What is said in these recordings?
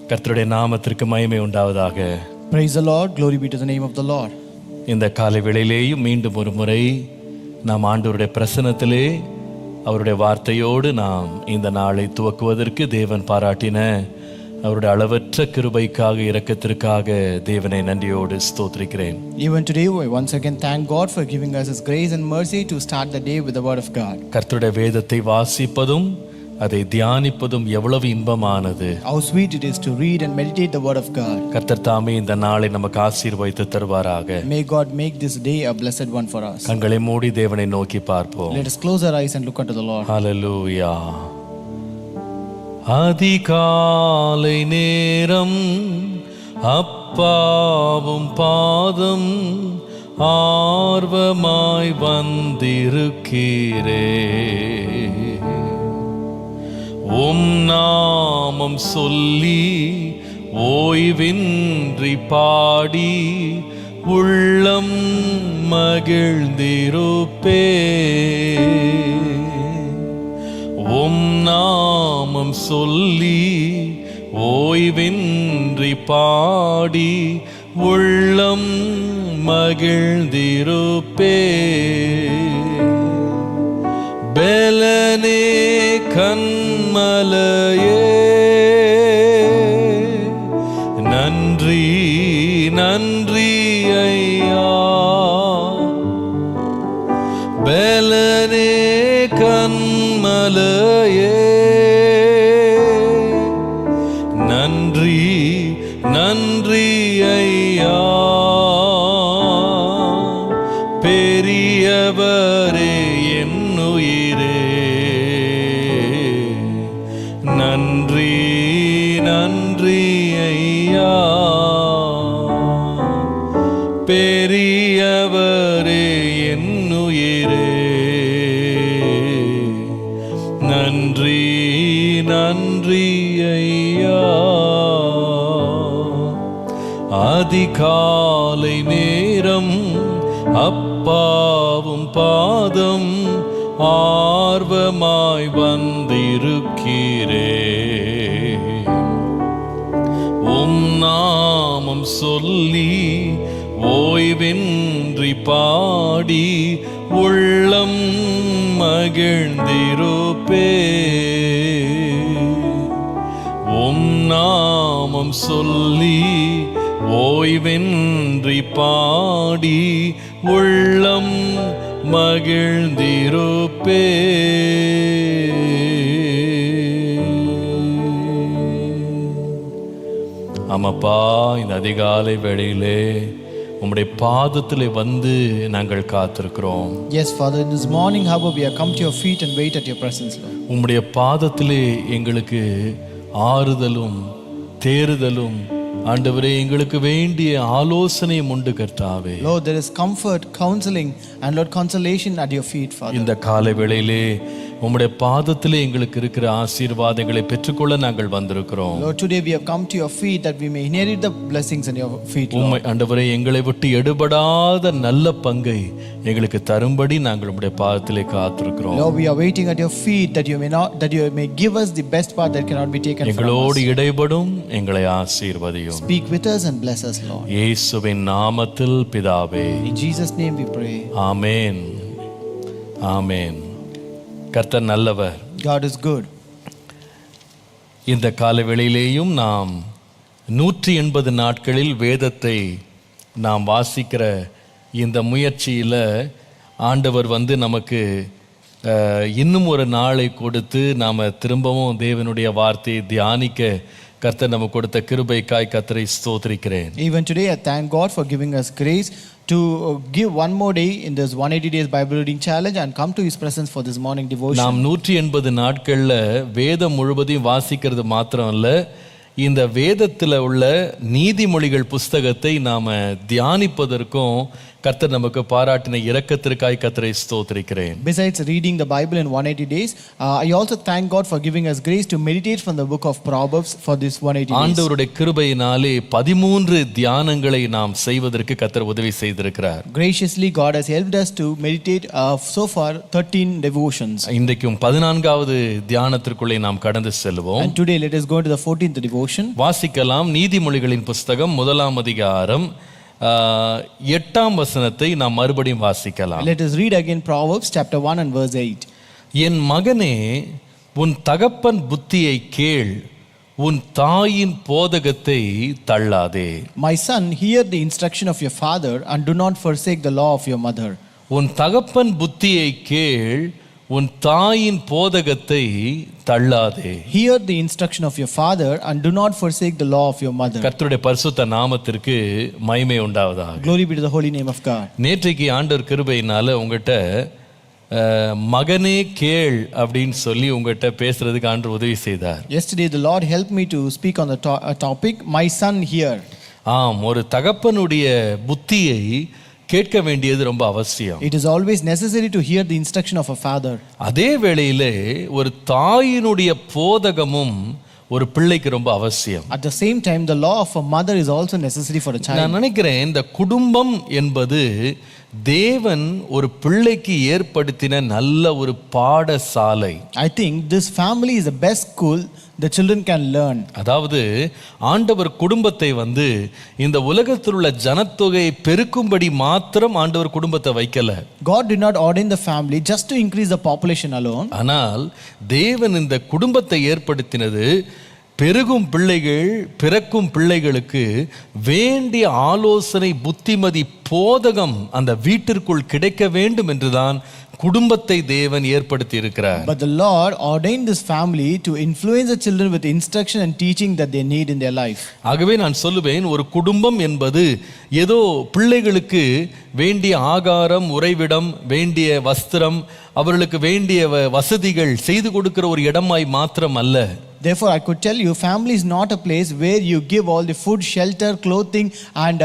கர்த்தருடைய நாமத்திற்கு மகிமை உண்டாவதாக. Praise the Lord, glory be to the name of the Lord. இந்த காலை வேளையிலேயும் மீண்டும் ஒரு முறை நாம் ஆண்டவருடைய பிரசன்னத்திலே அவருடைய வார்த்தையோடு நாம் இந்த நாளை துவக்குவதற்கு தேவன் பாராட்டின அவருடைய அளவற்ற கிருபைக்காக இரக்கத்திற்காக தேவனை நன்றியோடு ஸ்தோத்திரிக்கிறேன். Even today we once again thank God for giving us His grace and mercy to start the day with the word of God. கர்த்தருடைய வேதத்தை வாசிப்பதும் அதை தியானிப்பதும் எவ்வளவு இன்பமானது. How sweet it is to read and meditate the word of God. கர்த்தர் தாமே இந்த நாளை நமக்கு ஆசீர்வதித்து தருவாராக. May God make this day a blessed one for us. கண்களை மூடி தேவனை நோக்கி பார்ப்போம். Let us close our eyes and look unto the Lord. ஹல்லேலூயா. அதிகாலை நேரம் அப்பாவும் பாதம் ஆர்வமாய் வந்திருக்கிறே, உம் நாமம் சொல்லி ஓய்வின்றி பாடி உள்ளம் மகிழ்ந்திருப்பே, உம் நாமம் சொல்லி ஓய்வின்றி பாடி உள்ளம் மகிழ்ந்திருப்பே, பெலனே கன்மலையே நன்றி நன்றி ஐயா, பெலனே கன்மலையே நன்றி நன்றி ஐயா, பெரியவரே என்னுயிரே நன்றி நன்றி ஐயா, பெரியவரே என்னுயிரே நன்றி நன்றி ஐயா. அதிகாலை நேரம் அப்பாவும் பாதம் ஆர்வமாய் வந்திருக்கிறே, உம் நாமம் சொல்லி ஓய்வின்றி பாடி உள்ளம் மகிழ்ந்திருப்பே, உம் நாமம் சொல்லி ஓய்வின்றி பாடி உள்ளம் மகிழ்ந்திருப்பே. ஆமாப்பா, இந்த அதிகாலை வேளையிலே உம்முடைய பாதத்திலே வந்து நாங்கள் காத்திருக்கிறோம். Yes, Father, in this morning, however, we have come to your feet and wait at your presence, Lord. உம்முடைய பாதத்திலே எங்களுக்கு ஆறுதலும் தேறுதலும் ஆண்டவரே எங்களுக்கு வேண்டிய ஆலோசனையும் உண்டு கர்த்தாவே. Lord, there is comfort, counseling, and Lord, consolation at your feet, Father. இந்த காலை வேளையிலே உம்முடைய பாதத்திலே எங்களுக்கு இருக்கிற ஆசீர்வாதங்களை பெற்றுக்கொள்ள நாங்கள் வந்திருக்கிறோம். Lord, today we have come to your feet that we may inherit the blessings in your feet, Lord. உம்மை ஆண்டவரே எங்களை விட்டு எடுபடாத நல்ல பங்கை எங்களுக்கு தரும்படி நாங்கள் உம்முடைய பாதத்திலே காத்திருக்கிறோம். Lord, we are waiting at your feet that you may give us the best part that cannot be taken from us. எங்களோடு இடைபடும், எங்களை ஆசீர்வதியும். Speak with us and bless us, Lord. இயேசுவின் நாமத்தில் பிதாவே, In Jesus' name we pray. ஆமென் ஆமென். கர்த்தர் நல்லவர். God is good. இந்த காலவேளையிலேயும் நாம் 180 நாட்களில் வேதத்தை நாம் வாசிக்கிற இந்த முயற்சியில் ஆண்டவர் வந்து நமக்கு இன்னும் ஒரு நாளை கொடுத்து நாம் திரும்பவும் தேவனுடைய வார்த்தையை தியானிக்க கர்த்தர் நமக்கு கொடுத்த கிருபைக்காய் கர்த்தரை ஸ்தோத்திரிக்கிறேன். Even today I thank God for giving us grace to give one more day in this 180 days Bible reading challenge and come to His presence for this morning devotion. நாம் 180 நாட்களில் வேதம் முழுவதையும் வாசிக்கிறது மாத்திரம் அல்ல, இந்த வேதத்தில் உள்ள நீதிமொழிகள் புஸ்தகத்தை நாம் தியானிப்பதற்கும் கர்த்தர் நமக்கு பாராட்டின இரக்கத்திற்காய் கர்த்தரை ஸ்தோத்திரிக்கிறேன். Besides reading the Bible in 180 days, I also thank God for giving us grace to meditate from the book of Proverbs for this 180 days. ஆண்டவருடைய கிருபையினாலே 13 தியானங்களை நாம் செய்வதற்கு கர்த்தர் உதவி செய்திருக்கிறார். Graciously, God has helped us to meditate so far 13 devotions. இன்றைக்கும் 14வது தியானத்திற்குள்ளே நாம் கடந்து செல்வோம். And today let us go into the 14th devotion. வாசிக்கலாம். நீதிமொழிகளின் புஸ்தகம் 1ஆம் அதிகாரம் 8ஆம் வசனத்தை நாம் மறுபடியும் வாசிக்கலாம். Let us read again Proverbs chapter 1 and verse 8. என் மகனே, உன் தகப்பன் புத்தியை கேள், உன் தாயின் போதகத்தை தள்ளாதே. My son, hear the instruction of your father and do not forsake the law of your mother. உன் தகப்பன் புத்தியை கேள், உன் தாயின் போதகத்தை தள்ளாதே. Hear the instruction of your father and do not forsake the law of your mother. கர்த்தருடைய பரிசுத்த நாமத்திற்கு மகிமை உண்டாவதாக. Glory be to the holy name of God. நேற்றைக்கு ஆண்டவர் கிருபையினால உங்ககிட்ட மகனே கேள் அப்படின்னு சொல்லி உங்ககிட்ட பேசுறதுக்கு ஆண்டவர் உதவி செய்தார். Yesterday the Lord helped me to speak on the topic, my son, hear. ஆம், ஒரு தகப்பனுடைய புத்தியை கேட்க வேண்டியது ரொம்ப அவசியம். It is always necessary to hear the instruction of a father. அதே வேளையிலே ஒரு தாயினுடைய போதகமும் ஒரு பிள்ளைக்கு ரொம்ப அவசியம். At the same time, the law of a mother is also necessary for a child. நான் நினைக்கிறேன் இந்த குடும்பம் என்பது தேவன் ஒரு பிள்ளைக்கு ஏற்படுத்தின நல்ல ஒரு பாடசாலை. I think this family is the best school the children can learn. அதாவது ஆண்டவர் குடும்பத்தை இந்த உலகத்தில் உள்ள ஜனத்தொகையை பெருக்கும்படி மாத்திரம் ஆண்டவர் குடும்பத்தை வைக்கல. God did not ordain the family just to increase the population alone. ஆனால் தேவன் இந்த குடும்பத்தை ஏற்படுத்தினது பெருகும் பிள்ளைகள், பிறக்கும் பிள்ளைகளுக்கு வேண்டிய ஆலோசனை, புத்திமதி, போதகம் அந்த வீட்டிற்குள் கிடைக்க வேண்டும் என்றுதான் குடும்பத்தை தேவன் ஏற்படுத்தி இருக்கிறார். But the Lord ordained this family to influence the children with instruction and teaching that they need in their life. ஆகவே நான் சொல்லுவேன், ஒரு குடும்பம் என்பது ஏதோ பிள்ளைகளுக்கு வேண்டிய ஆகாரம், உறைவிடம், வேண்டிய வஸ்திரம், அவர்களுக்கு வேண்டிய வசதிகள் செய்து கொடுக்கிற ஒரு இடமாய் மாத்திரம் அல்ல. Therefore, I could tell you, family is not a place where you give all the food, shelter, clothing, and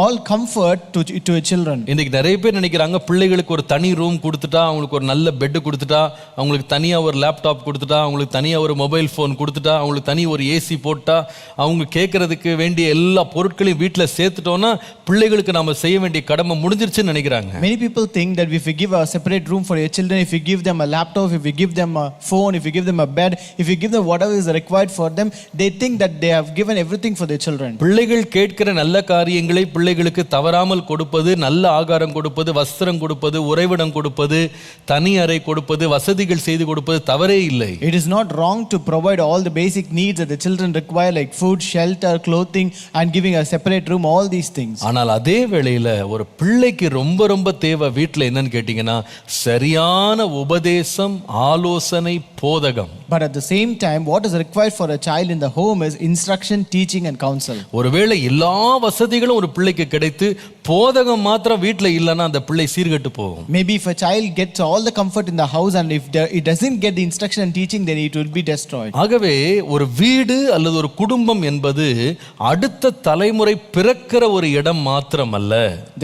all comfort to your children. இன்னைக்கு நிறைய பேர் நினைக்கிறாங்க, பிள்ளைகளுக்கு ஒரு தனி ரூம் கொடுத்துட்டா, அவங்களுக்கு ஒரு நல்ல பெட் கொடுத்துட்டா, அவங்களுக்கு தனியாக ஒரு லேப்டாப் கொடுத்துட்டா, அவங்களுக்கு தனியாக ஒரு மொபைல் ஃபோன் கொடுத்துட்டா, அவங்களுக்கு தனி ஒரு ஏசி போட்டா, அவங்க கேட்கறதுக்கு வேண்டிய எல்லா பொருட்களையும் வீட்டில் சேர்த்துட்டோம்னா பிள்ளைகளுக்கு நாம செய்ய வேண்டிய கடமை முடிஞ்சிருச்சுன்னு நினைக்கிறாங்க. Many people think that if you give a separate room for your children, if you give them a laptop, if you give them a phone, if you give them a bed, if you give them whatever is required for them, they think that they have given everything for their children. பிள்ளைகள் கேட்கிற நல்ல காரியங்களை பிள்ளைகளுக்கு தவறாமல் கொடுப்பது, நல்ல ஆகாரம் கொடுப்பது, வஸ்திரம் கொடுப்பது, உறைவிடம் கொடுப்பது, தனி அறை கொடுப்பது, வசதிகள் செய்து கொடுப்பது தவறே இல்லை. It is not wrong to provide all the basic needs that the children require, like food, shelter, clothing, and giving a separate room, all these things. ஆனால் அதே வேளையில ஒரு பிள்ளைக்கு ரொம்ப ரொம்ப தேவை வீட்டில் என்னன்னு கேட்டீங்கன்னா சரியான உபதேசம், ஆலோசனை, போதகம். But at the same time, what is required for a child in the home is instruction, teaching, and counsel. ஒருவேளை எல்லா வசதிகளும் ஒரு பிள்ளைக்கு கிடைத்து போதகம் மாத்திரம் வீட்டில் இல்லைன்னா அந்த பிள்ளை சீர்கெட்டு போகும். Maybe if a child gets all the comfort in the house and if it doesn't get the instruction and teaching, then it will be destroyed. ஆகவே ஒரு வீடு அல்லது ஒரு குடும்பம் என்பது அடுத்த தலைமுறை பிறக்கிற ஒரு இடம் மாத்திரம் அல்ல.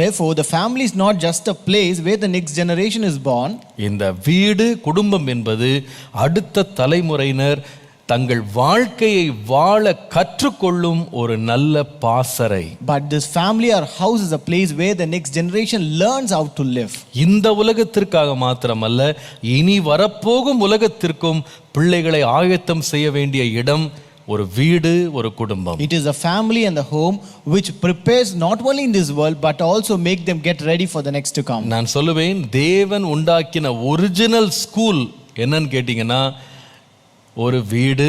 Therefore, the family is not just a place where the next generation is born. இந்த வீடு, குடும்பம் என்பது அடுத்த தலைமுறையினர் தங்கள் வாழ்க்கையை வாழ கற்றுக்கொள்ளும் ஒரு நல்ல பாசறை. But this family or house is a place where the next generation learns how to live. இந்த உலகத்திற்காக மாத்திரமல்ல, இனி வரப்போகும் உலகத்திற்கும் பிள்ளைகளை ஆயத்தம் செய்ய வேண்டிய இடம் ஒரு வீடு, ஒரு குடும்பம். It is a family and the home which prepares not only in this world but also make them get ready for the next to come. நான் சொல்லுவேன், தேவன் உண்டாக்கின ஒரிஜினல் ஸ்கூல் என்னன்னு கேட்டீங்கன்னா ஒரு வீடு,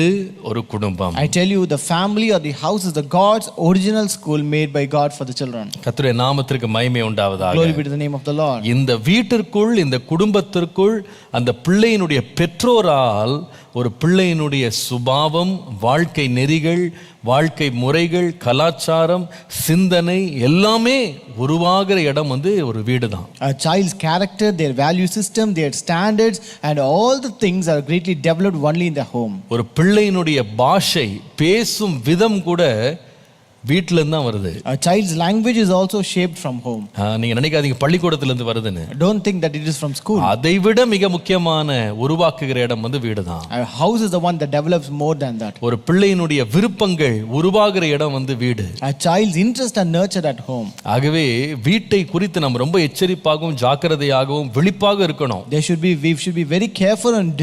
ஒரு குடும்பம். I tell you, the family or the house is the God's original school made by God for the children. கர்த்தருடைய நாமத்திற்கு மகிமை உண்டாவதாக. Glory be to the name of the Lord. இந்த வீட்டிற்குள், இந்த குடும்பத்திற்குள் அந்த பிள்ளையினுடைய பெற்றோரால் ஒரு பிள்ளையினுடைய சுபாவம், வாழ்க்கை நெறிகள், வாழ்க்கை முறைகள், கலாச்சாரம், சிந்தனை எல்லாமே உருவாகிற இடம் ஒரு வீடு தான். A child's character, their value system, their standards and all the things are greatly developed only in the home. ஒரு பிள்ளையினுடைய பாஷை, பேசும் விதம் கூட வீட்டுல இருந்து தான் வருது. A child's language is also shaped from home. நீங்க நினைக்காதீங்க பள்ளிக்கூடத்துல இருந்து வருதுன்னு. Don't think that it is from school. அதை விட மிக முக்கியமான உருவாக்குகிற இடம் வந்து வீடு தான். A house is the one that develops more than that. ஒரு பிள்ளையினுடைய விருப்பங்கள் உருவாகிற இடம் வந்து வீடு. A child's interest are nurtured at home. ஆகவே வீட்டை குறித்து நம்ம ரொம்ப எச்சரிப்பாகவும் ஜாக்கிரதையாகவும் விழிப்பாக இருக்கணும். We should be very careful and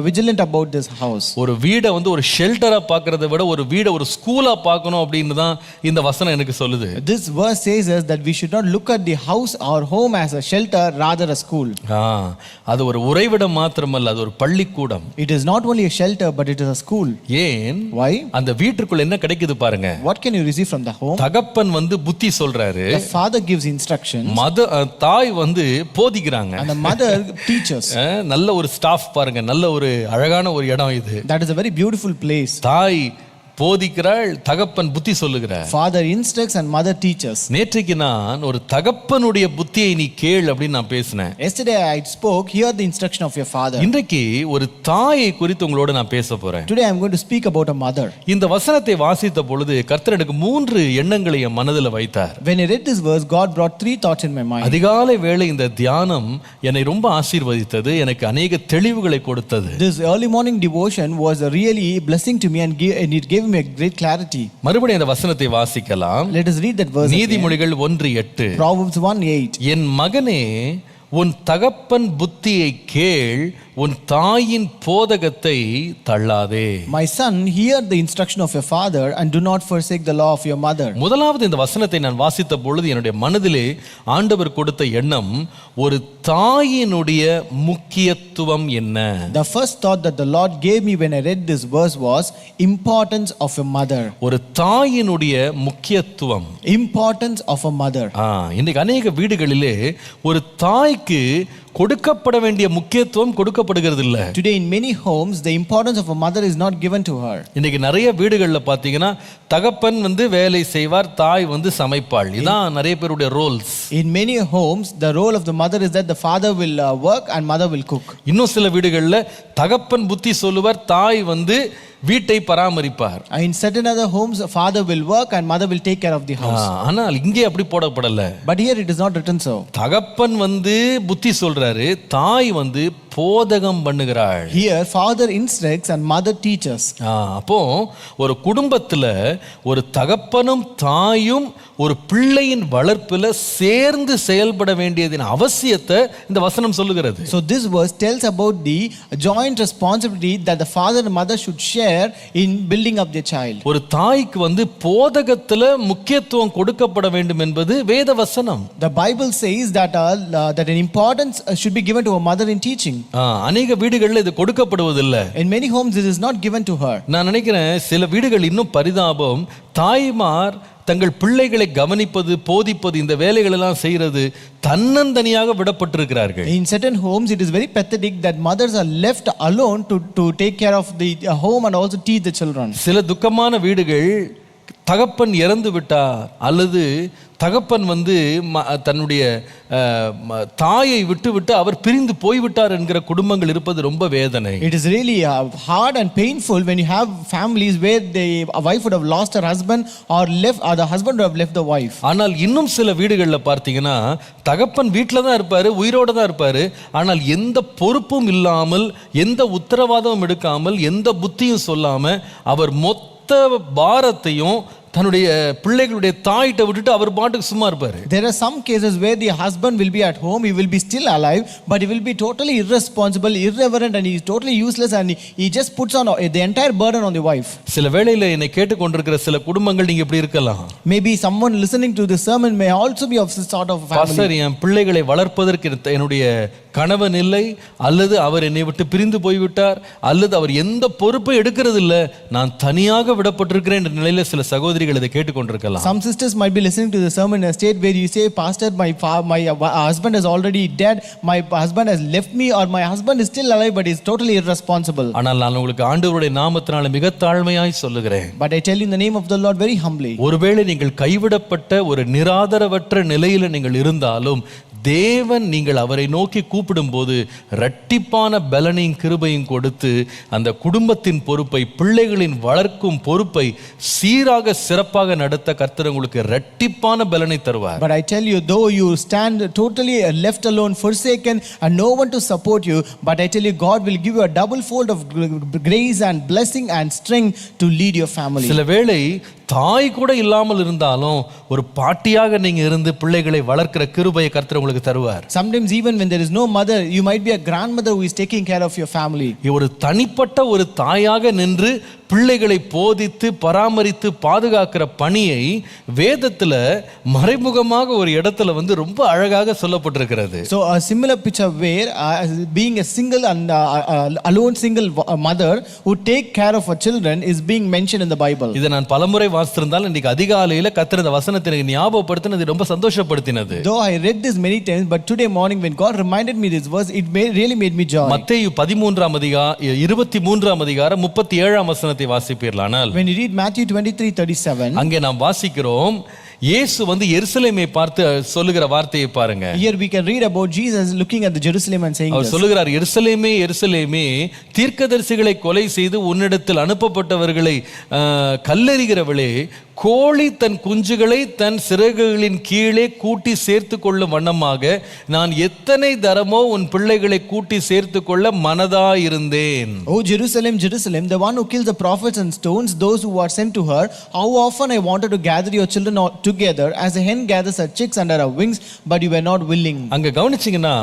vigilant about this house. ஒரு வீடை வந்து ஒரு ஷெல்டரா பார்க்கறதை விட ஒரு வீடை ஒரு ஸ்கூலா பார்க்கணும் அப்படின்னு தான் இந்த வசனம் எனக்கு சொல்லுது. This verse says us that we should not look at the house or home as a shelter, rather a school. அது ஒரு உறைவிடம் மாத்திரமல்ல, அது ஒரு பள்ளிக்கூடம். It is not only a shelter but it is a school. ஏன்? Why? அந்த வீட்டுக்குள்ள என்ன கிடைக்குது பாருங்க. What can you receive from the home? தகப்பன் வந்து புத்தி சொல்றாரு. The father gives instructions. தாய் வந்து போதிக்கிறாங்க. And the mother teaches. நல்ல ஒரு ஸ்டாஃப் பாருங்க, நல்ல ஒரு அழகான ஒரு இடம் இது. That is a very beautiful place. தாய் போதிக்கிறாள், தகப்பன் புத்தி சொல்லுகிறார். Father instructs and mother teaches. நேற்றைக்கு நான் ஒரு தகப்பனுடைய புத்தியை நீ கேள் அப்படின்னு நான் பேசினேன். Yesterday I spoke, hear the instruction of your father. இன்றைக்கு ஒரு தாயை குறித்து உங்களோட நான் பேச போறேன். Today I am going to speak about a mother. இந்த வசனத்தை வாசித்த பொழுது கர்த்தர் எனக்கு 3 எண்ணங்களை என் மனதில் வைத்தார். When I read this verse, God brought 3 thoughts in my mind. அதிகாலை வேளை இந்த தியானம் என்னை ரொம்ப ஆசீர்வதித்தது, எனக்கு அநேக தெளிவுகளை கொடுத்தது. This early morning devotion was a really blessing to me and it gave me a great clarity. மறுபடியும் இந்த வசனத்தை வாசிக்கலாம். Let us read that verse. நீதிமொழிகள் 1:8. Proverbs 1:8. என் மகனே, உன் தகப்பன் புத்தியை கேள், உன் தாயின் போதகத்தை தள்ளாதே. My son, hear the instruction of your father and do not forsake the law of your mother. முதலாவது இந்த வசனத்தை நான் வாசித்த பொழுது என்னுடைய மனதிலே ஆண்டவர் கொடுத்த எண்ணம், ஒரு தாயினுடைய முக்கியத்துவம் என்ன? The first thought that the Lord gave me when I read this verse was importance of a mother. ஒரு தாயினுடைய முக்கியத்துவம். Importance of a mother. இன்னைக்கு அநேக வீடுகளிலே ஒரு தாய்க்கு கொடுக்கப்பட வேண்டிய முக்கியத்துவம் கொடுக்கப்படுகிறது இல்ல. Today in many homes the importance of a mother is not given to her. இன்னைக்கு நிறைய வீடுகள்ல பாத்தீங்கன்னா தகப்பன் வந்து வேலை செய்வார், தாய் வந்து சமைப்பாள். இதான் நிறைய பேருடைய Rolle's. In many homes the role of the mother is that the father will work and mother will cook. இன்னும் சில வீடுகள்ல தகப்பன் புத்தி சொல்லுவார், தாய் வந்து வீட்டை பராமரிப்பார். In certain other homes father will work and mother will take care of the house. ஆனால் இங்கே அப்படி போடப்படல. But here it is not written so. தகப்பன் வந்து புத்தி சொல்றாரு, தாய் வந்து போதகம் பண்ணுகிறாள். Here father instructs and mother teaches. அப்போ ஒரு குடும்பத்துல ஒரு தகப்பனும் தாயும் ஒரு பிள்ளையின் வளர்ப்புல சேர்ந்து செயல்பட வேண்டியதின் அவசியத்தை இந்த வசனம் சொல்லுகிறது. So this verse tells about the joint responsibility that the father and mother should share in building up their child. ஒரு தாய்க்கு வந்து போதகத்துல முக்கியத்துவம் கொடுக்கப்பட வேண்டும் என்பது வேத வசனம். The Bible says that an importance should be given to a mother in teaching. அநேக வீடுகள்ல இது கொடுக்கப்படுவதில்லை. In many homes it is not given to her. நான் நினைக்கிறேன் சில வீடுகள் இன்னும் பரிதாபம், தாய்மார் தங்கள் பிள்ளைகளை கவனிப்பது, போதிப்பது, இந்த வேலைகள் எல்லாம் செய்யறது தன்னந்தனியாக விடப்பட்டிருக்கிறார்கள். In certain homes it is very pathetic that mothers are left alone to take care of the home and also teach the children. சில துக்கமான வீடுகள் தகப்பன் இறந்து விட்டார் அல்லது தகப்பன் வந்து தன்னுடைய தாயை விட்டு அவர் பிரிந்து போய்விட்டார் என்கிற குடும்பங்கள் இருப்பது ரொம்ப வேதனை. It is really hard and painful when you have families where a wife would have lost her husband or the husband would have left the wife. ஆனால் இன்னும் சில வீடுகளில் பார்த்தீங்கன்னா தகப்பன் வீட்டில் தான் இருப்பாரு, உயிரோட தான் இருப்பாரு, ஆனால் எந்த பொறுப்பும் இல்லாமல், எந்த உத்தரவாதமும் எடுக்காமல், எந்த புத்தியும் சொல்லாம அவர் மொத்த பாரத்தையும் தன்னுடைய பிள்ளைகளுடைய தாயிட்ட விட்டுட்டு அவர் பாட்டுக்கு சும்மா இருப்பாரு. There are some cases where the husband will be at home, he will be still alive, but he will be totally irresponsible, irreverent, and he is totally useless, and he just puts on the entire burden on the wife. சில வேளையில என்னை கேட்டுக்கொண்டிருக்கிற சில குடும்பங்கள் நீங்க இப்படி இருக்கலாம். Maybe someone listening to this sermon may also be of this sort of family. Pastor, என் பிள்ளைகளை வளர்ப்பதற்கு என்னுடைய கணவன் இல்லை, அல்லது அவர் என்னை விட்டு பிரிந்து போய்விட்டார், அல்லது அவர் எந்த பொறுப்பை எடுக்கிறது இல்லை, நான் தனியாக விடப்பட்டிருக்கிறேன் என்ற நிலையில சில சகோதரிகள் இதை கேட்டுக்கொண்டிருக்கலாம். Some sisters might be listening to the sermon in a state where you say, Pastor, my husband is already dead, my husband has left me, or my husband is still alive but is totally irresponsible. ஆனால் நான் உங்களுக்கு ஆண்டவருடைய நாமத்தினால மிக தாழ்மையாய் சொல்லுகிறேன். But I tell you in the name of the Lord very humbly. ஒருவேளை நீங்கள் கைவிடப்பட்ட ஒரு நிராதரவற்ற நிலையில நீங்கள் இருந்தாலும் தேவன் நீங்கள் அவரை நோக்கி கூப்பிடும்போது இரட்டிப்பான பலனையும் கிருபையும் கொடுத்து அந்த குடும்பத்தின் பொறுப்பை, பிள்ளைகளின் வளர்க்கும் பொறுப்பை சீராக சிறப்பாக நடத்த கர்த்தர் உங்களுக்கு இரட்டிப்பான பலனை தருவார். But I tell you, though you stand totally left alone, forsaken, and no one to support you, but I tell you, God will give you a double fold of grace and blessing and strength to lead your family. சில வேளை தாய் கூட இல்லாமல் இருந்தாலும் ஒரு பாட்டியாக நீங்க இருந்து பிள்ளைகளை வளர்க்கிற கிருபையை கர்த்தர் உங்களுக்கு தருவார். Sometimes even when there is no mother, you might be a grandmother who is taking care of your family. ஒரு தனிப்பட்ட ஒரு தாயாக நின்று பிள்ளைகளை போதித்து பராமரித்து பாதுகாக்கிற பணியை வேதத்துல மறைமுகமாக ஒரு இடத்துல வந்து ரொம்ப அழகாக சொல்லப்பட்டிருக்கிறது. So a similar picture where being a single and alone single mother who take care of her children is being mentioned in the Bible. இதை நான் பலமுறை வாசித்திருந்தால் இன்னைக்கு அதிகாலையில கர்த்தர் இந்த வசனத்தை எனக்கு ஞாபகப்படுத்தினது ரொம்ப சந்தோஷப்படுத்தினது. Though I read this many times, but today morning when God reminded me this verse, it really made me joy. மத்தேயு 13ஆம் அதிகாரம் 23ஆம் அதிகாரம் 37ஆம் வசனத்தை வாசிப்பீர்களானால், when you read Matthew 23:37, அங்கே நாம் வாசிக்கிறோம், இயேசு வந்து எருசலேமை பார்த்து சொல்லுகிற வார்த்தையை பாருங்க. Here we can read about Jesus looking at the Jerusalem and saying அவர் சொல்லுகிறார், எருசலேமே எருசலேமே, தீர்க்கதரிசிகளை கொலை செய்து உன்னிடத்தில் அனுப்பப்பட்டவர்களை கல்லெறிகிறவளே, கோழி தன் குஞ்சுகளை தன் சிறகுகளின் கீழே கூட்டி சேர்த்து கொள்ளும் வண்ணமாக நான் எத்தனை தரமோ உன் பிள்ளைகளை கூட்டி சேர்த்து கொள்ள மனதாயிருந்தேன். Oh Jerusalem, Jerusalem, the one who kills the prophets and stones those who are sent to her, how often I wanted to gather your children together as a hen gathers her chicks under her wings, but you were not willing. அங்க கவனிச்சீங்கன்னா,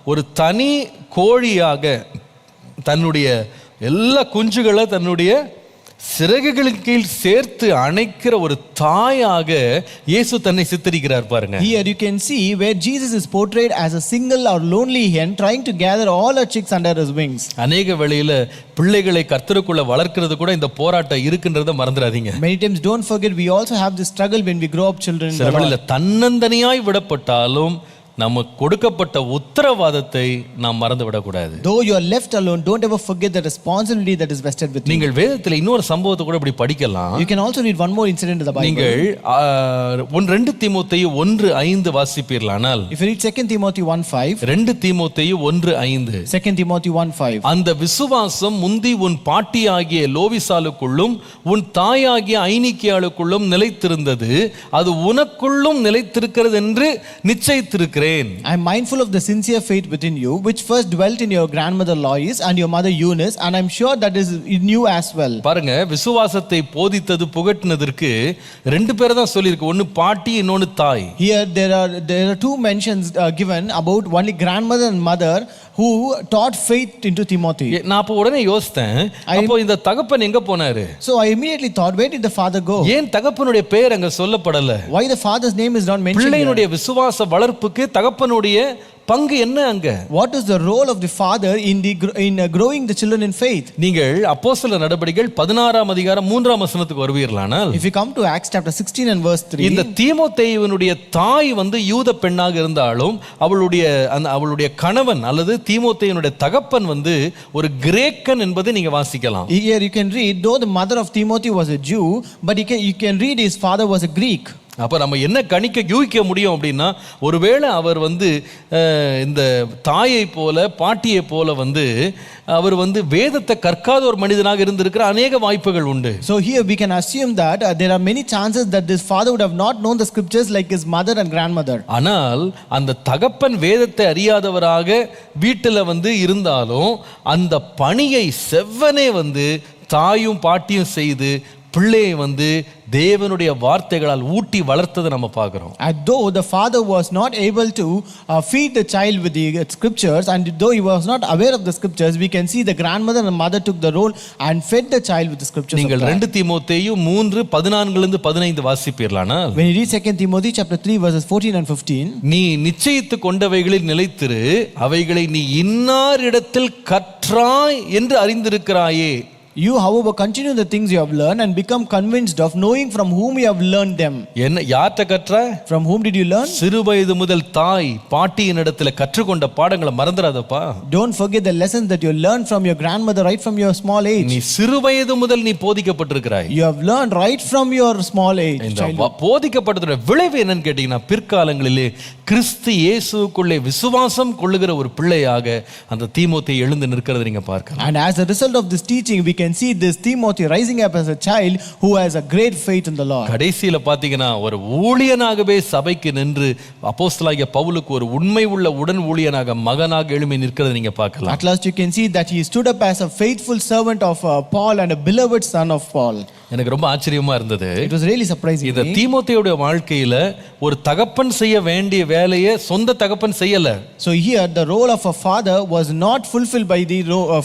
ஒரு தனி கோழியாக தன்னுடைய எல்லா குஞ்சுகளை தன்னுடைய சிறகுகளின் கீழ் சேர்த்து அணைக்கிற ஒரு தாயாக இயேசு தன்னை சித்தரிக்கிறார் பாருங்க. Here you can see where Jesus is portrayed as a single or lonely hen trying to gather all her chicks under his wings. அநேக வேளையில பிள்ளைகளை கர்த்தருக்குள்ள வளர்க்கிறது கூட இந்த போராட்டம் இருக்குன்றதை மறந்துடாதீங்க. Many times don't forget we also have this struggle when we grow up children. சில வேளையில தன்னந்தனியாய் விடப்பட்டாலும் நமக்கு கொடுக்கப்பட்ட உத்தரவாதத்தை நாம் மறந்து விடக்கூடாது. Though you are left alone, don't ever forget the responsibility that is vested with you. நீங்கள் வேதத்தில் இன்னொரு சம்பவத்தை கூட இப்படி படிக்கலாம். You can also read one more incident in the Bible. நீங்கள் 2 தீமோத்தேயு 1:5 வாசிப்பீர்களானால், if you read 2 Timothy 1:5, 2 தீமோத்தேயு 1:5, 2 Timothy 1:5, அந்த விசுவாசம் முந்தி உன் பாட்டியாகிய லோவிசாலுக்குள்ளும் உன் தாயாகிய ஐனிக்கியாளுக்குள்ளும் நிலைத்திருந்தது, அது உனக்குள்ளும் நிலைத்திருக்கிறது என்று நிச்சயித்திருக்கிறேன். I am mindful of the sincere faith within you, which first dwelt in your grandmother Lois and your mother Eunice, and I am sure that is in you as well. பாருங்க, விசுவாசத்தை போதித்தது புகட்டினதற்கு ரெண்டு பேரை தான் சொல்லியிருக்கு. ஒன்னு பாட்டி, இன்னொன்னு தாய். Here there are two mentions given about only grandmother and mother who taught faith into Timothy. நான் அப்போ உடனே யோசித்தேன், அப்போ இந்த தகப்பன் எங்க போனாரு? So I immediately thought, where did the father go? ஏன் தகப்பனுடைய பெயர் அங்க சொல்லப்படல? Why the father's name is not mentioned? பிள்ளையினுடைய விசுவாச வளர்ப்புக்கு தகப்பனுடைய பங்கு என்ன அங்க? What is the role of the father in growing the children in faith? நீங்கள் அப்போஸ்தலர் நடபடிகள் 16ஆம் அதிகாரம் 3ஆம் வசனத்துக்கு வருவீர்களானால், if you come to Acts chapter 16 and verse 3, இந்த தீமோத்தேயுவினுடைய தாய் வந்து யூத பெண்ணாக இருந்தாலும் அவளுடைய கணவன் அல்லது தீமோத்தேயுனுடைய தகப்பன் வந்து ஒரு கிரேக்கன் என்பதை நீங்க வாசிக்கலாம். Here you can read, though the mother of Timothy was a Jew, but you can read his father was a Greek. அப்போ நம்ம என்ன யூகிக்க முடியும் அப்படின்னா, ஒருவேளை அவர் வந்து இந்த தாயை போல பாட்டியை போல வந்து அவர் வந்து வேதத்தை கற்காத ஒரு மனிதனாக இருந்திருக்கிற அநேக வாய்ப்புகள் உண்டு. So here we can assume that there are many chances that this father would have not known the scriptures like his mother and grandmother. ஆனால் அந்த தகப்பன் வேதத்தை அறியாதவராக வீட்டில் வந்து இருந்தாலும் அந்த பணியை செவ்வனே வந்து தாயும் பாட்டியும் செய்து பிள்ளையை வந்து தேவனுடைய வார்த்தைகளால் ஊட்டி வளர்த்ததை நம்ம பார்க்கிறோம். And though the father was not able to feed the child with the scriptures, and though he was not aware of the scriptures, we can see the grandmother and mother took the role and fed the child with the scriptures. நீங்கள் 2 தீமோத்தேயு 3:14-15 வாசிப்பீர்களானால், when you read 2 Timothy chapter 3 verses 14 and 15, நீ நிச்சயித்து கொண்டவைகளில் நிலைத்திரு, அவைகளை நீ இன்னாரிடத்தில் கற்றாய் என்று அறிந்திருக்கிறாயே. You, however, continue the things you have learned and become convinced of, knowing from whom you have learned them. என்ன யார்கிட்ட கற்ற? From whom did you learn? சிறு வயது முதல் தாய் பாட்டியின் இடத்துல கற்றுக்கொண்ட பாடங்களை மறந்துடாதப்பா. Don't forget the lessons that you learned from your grandmother right from your small age. நீ சிறு வயது முதல் நீ போதிக்கப்பட்டிருக்கிறாய். You have learned right from your small age. இந்த போதிக்கப்பட்டதோட விளைவு என்னன்னு கேட்டீங்கன்னா, பிற்காலங்களிலே கிறிஸ்து இயேசுவுக்குள்ளே விசுவாசம் கொள்ளுகிற ஒரு பிள்ளையாக அந்த தீமோத்தேயு எழுந்து நிற்கிறதை நீங்க பார்க்கலாம். And as a result of this teaching, we can see this Timothy rising up as a child who has a great faith in the Lord. கடைசியில பாத்தீங்கன்னா, ஒரு ஊழியனாகவே சபைக்கு நின்று அப்போஸ்தலனாகிய பவுலுக்கு ஒரு உண்மை உள்ள உடன் ஊழியனாக மகனாக எழும்பி நிற்கிறதை நீங்க பார்க்கலாம். At last you can see that he stood up as a faithful servant of Paul and a beloved son of Paul. எனக்கு ரொம்ப ஆச்சரியமா இருந்தது. It was really surprising. இந்த தீமோத்தேயுடைய வாழ்க்கையில ஒரு தகப்பன் செய்ய வேண்டிய வேலையை சொந்த தகப்பன் செய்யல. So here the role of a father was not fulfilled by the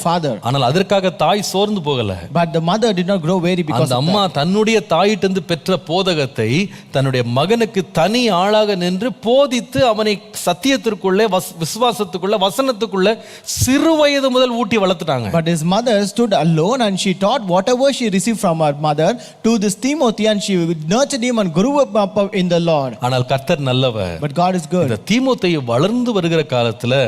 father. ஆனால் அதற்காக தாய் சோர்ந்து போகல. But the mother did not grow weary because அந்த அம்மா தன்னுடைய தாயிட்டிருந்து பெற்ற போதகத்தை தன்னுடைய மகனுக்கு தனி ஆளாக நின்று போதித்து அவனை சத்தியத்திற்குள்ளே விசுவாசத்துக்குள்ள வசனத்துக்குள்ள சிறு வயது முதல் ஊட்டி வளர்த்துட்டாங்க. But his mother stood alone and she taught whatever she received from her mother to this Timothy, and she nurtured him and grew up in the Lord. ஆனால் கர்த்தர் நல்லவர். But God is good. இந்த தீமோத்தேயு வளர்ந்து வருகிற காலத்துல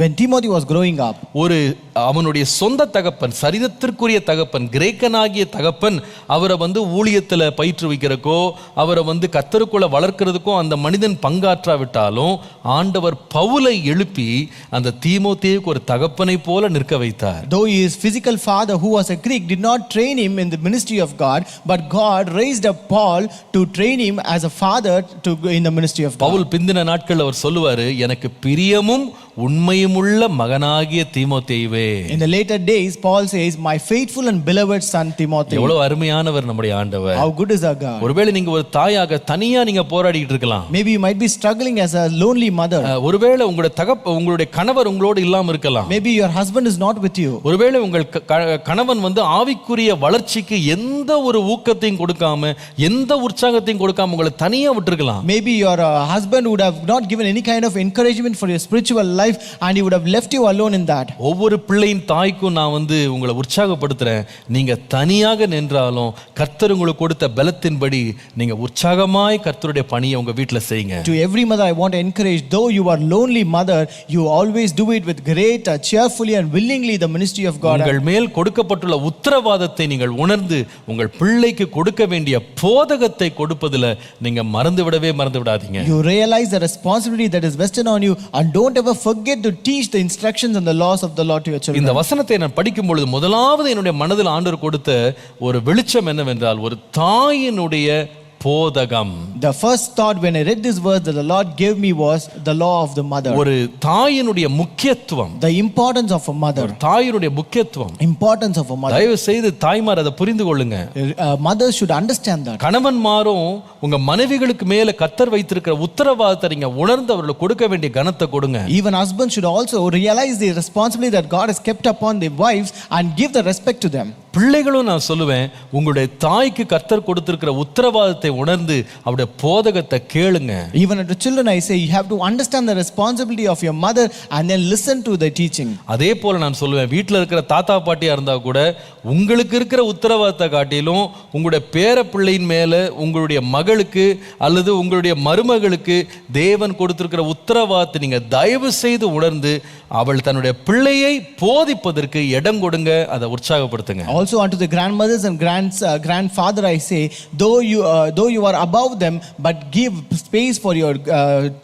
when Timothy was growing up, ஒரு அவனுடைய சொந்த தகப்பன், சரீரத்திற்குரிய தகப்பன், கிரேக்கனாகிய தகப்பன் அவரை ஊழியத்துல பயிற்றுவிக்கிறக்கோ அவரை கர்த்தருக்குள்ள வளர்க்கிறதுக்கோ அந்த மனிதன் பங்காற்றாவிட்டாலும் ஆண்டவர் பவுலை எழுப்பி அந்த தீமோத்தேயுக்கு ஒரு தகப்பனை போல நிற்க வைத்தார். Though his physical father who was a Greek did not train him in the ministry of God, but God raised up Paul to train him as a father to in the ministry of God. Pavul பிந்தின நாட்கள் அவர் சொல்லுவாரு, எனக்கு பிரியமும் உண்மையுமுள்ள மகனாகிய தீமோத்தேயுவே. In the later days Paul says, my faithful and beloved son Timothy. எவ்வளவு அருமையானவர் நம்முடைய ஆண்டவர். How good is our God. ஒருவேளை நீங்க ஒரு தாயாக தனியா நீங்க போராடிட்டு இருக்கலாம். Maybe you might be struggling as a lonely mother. ஒருவேளை உங்களுடைய கணவர் உங்களோடு இல்லாம இருக்கலாம். Maybe your husband is not with you. ஒருவேளை உங்கள் கணவன் ஆவிக்குரிய வளர்ச்சிக்கு எந்த ஒரு ஊக்கத்தையும் கொடுக்காம எந்த உற்சாகத்தையும் கொடுக்காம உங்களை தனியா விட்டுருக்கலாம். Maybe your husband would have not given any kind of encouragement for your spiritual life and he would have left you alone in that. ஒவ்வொரு பிள்ளையின் தாய்க்கும் நான் உங்களை உற்சாகப்படுத்துறேன், நீங்க தனியாக நின்றாலும் கர்த்தர் உங்களுக்கு கொடுத்த பலத்தின்படி நீங்க உற்சாகமாய் கர்த்தருடைய பணியை உங்க வீட்ல செய்யுங்க. To every mother I want to encourage, though you are lonely mother, you always do it with great cheerfully and willingly the ministry of God. உங்கள் மேல் கொடுக்கப்பட்டுள்ள உத்தரவாதத்தை நீங்கள் உணர்ந்து உங்கள் பிள்ளைக்கு கொடுக்க வேண்டிய போதகத்தை கொடுப்பதில் நீங்க மறந்து விடாதீங்க. You realize the responsibility that is vested on you and don't ever forget to teach the instructions and the laws of the Lord to your children. இந்த வசனத்தை நான் படிக்கும் பொழுது முதலாவது என்னுடைய மனதில் ஆண்டவர் கொடுத்த ஒரு வெளிச்சம் என்னவென்றால், ஒரு தாயினுடைய போதகம். The first thought when I read this verse that the Lord gave me was the law of the mother. ஒரு தாயினுடைய முக்கியத்துவம். The importance of a mother. தாயினுடைய முக்கியத்துவம். Importance of a mother. தயவு செய்து தாய்மார் அதை புரிந்து கொள்ளுங்க. Mothers should understand that. கணவன்மாரும் உங்க மனைவிகளுக்கு மேல கர்த்தர் வைத்திருக்கிற உத்தரவாதத்தை நீங்க உணர்ந்து அவர்களுக்கு கொடுக்க வேண்டிய கனத்தை கொடுங்க. Even husbands should also realize the responsibility that God has kept upon their wives and give the respect to them. பிள்ளைகளும் நான் சொல்லுவேன், உங்களுடைய தாய்க்கு கர்த்தர் கொடுத்திருக்கிற உத்தரவாதத்தை உணர்ந்து அவருடைய போதகத்தை கேளுங்க. Even to children I say, you have to understand the responsibility of your mother and then listen to the teaching. அதே போல நான் சொல்லுவேன், வீட்டில் இருக்கிற தாத்தா பாட்டியா இருந்தா கூட உங்களுக்கு இருக்கிற உத்தரவாதத்தை காட்டிலும் உங்களுடைய பேர பிள்ளையின் மேல உங்களுடைய மகளுக்கு அல்லது உங்களுடைய மருமகளுக்கு தேவன் கொடுத்திருக்கிற உத்தரவாதத்தை நீங்க தயவு செய்து உணர்ந்து அவள் தன்னுடைய பிள்ளையை போதிப்பதற்கு இடம் கொடுங்க, அதை உற்சாகப்படுத்துங்க. Also unto the grandmothers and grandfather I say, though you are above them, but give space for your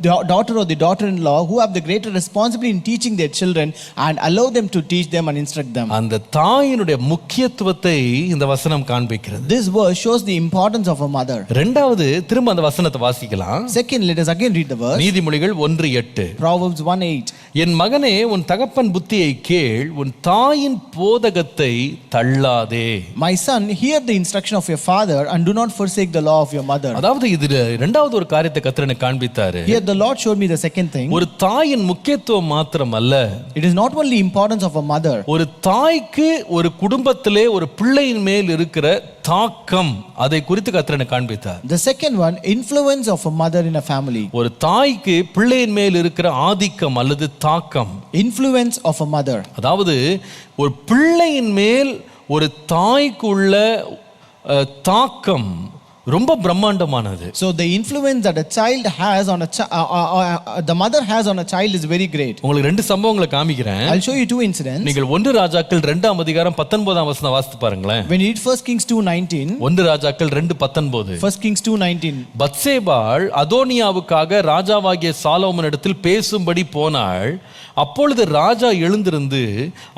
daughter or the daughter-in-law who have the greater responsibility in teaching their children and allow them to teach them and instruct them. அந்த தாயினுடைய முக்கியத்துவத்தை இந்த வசனம் காண்பிக்கிறது. This verse shows the importance of a mother. இரண்டாவது திரும்ப அந்த வசனத்தை வாசிக்கலாம். Second, let us again read the verse. நீதிமொழிகள் 1:8. Proverbs 1:8. என் மகனே, உன் தகப்பன் புத்தியை கேள், உன் தாயின் போதகத்தை தள்ளாதே. My son, hear the instruction of your father and do not forsake the law of your mother. அதாவது இது இரண்டாவது ஒரு காரியத்தை கர்த்தர் எனக்கு காண்பித்தாரு. Here the Lord showed me the second thing. ஒரு தாயின் முக்கியத்துவம் மாத்திரமல்ல, it is not only importance of a mother. ஒரு தாய்க்கு ஒரு குடும்பத்திலே ஒரு பிள்ளையின் மேல் இருக்கிற தாக்கம், அதை குறித்து கர்த்தர் எனக்கு காண்பித்தார். The second one, influence of a mother in a family. ஒரு தாய்க்கு பிள்ளையின் மேல் இருக்கிற ஆதிக்கம் அல்லது தாக்கம், influence of a mother. அதாவது ஒரு பிள்ளையின் மேல் ஒரு தாய்க்கு உள்ள தாக்கம் ரொம்ப பிரம்மாண்டமானது. So the influence that a child has on the mother has on a child is very great. உங்களுக்கு ரெண்டு சம்பவங்களை காமிக்கிறேன். I'll show you two incidents. நீங்கள் 1 ராஜாக்கள் 2ஆம் அதிகாரம் 19ஆம் வசனம் வாசித்து பாருங்களேன். When you read 1 Kings 2:19, 1 ராஜாக்கள் 2:19, 1 Kings 2:19, பத்சேபாள் அதோனியாவுக்காக ராஜாவாகிய சாலோமோனிடத்தில் பேசும்படி போனாள். அப்பொழுது ராஜா எழுந்திருந்து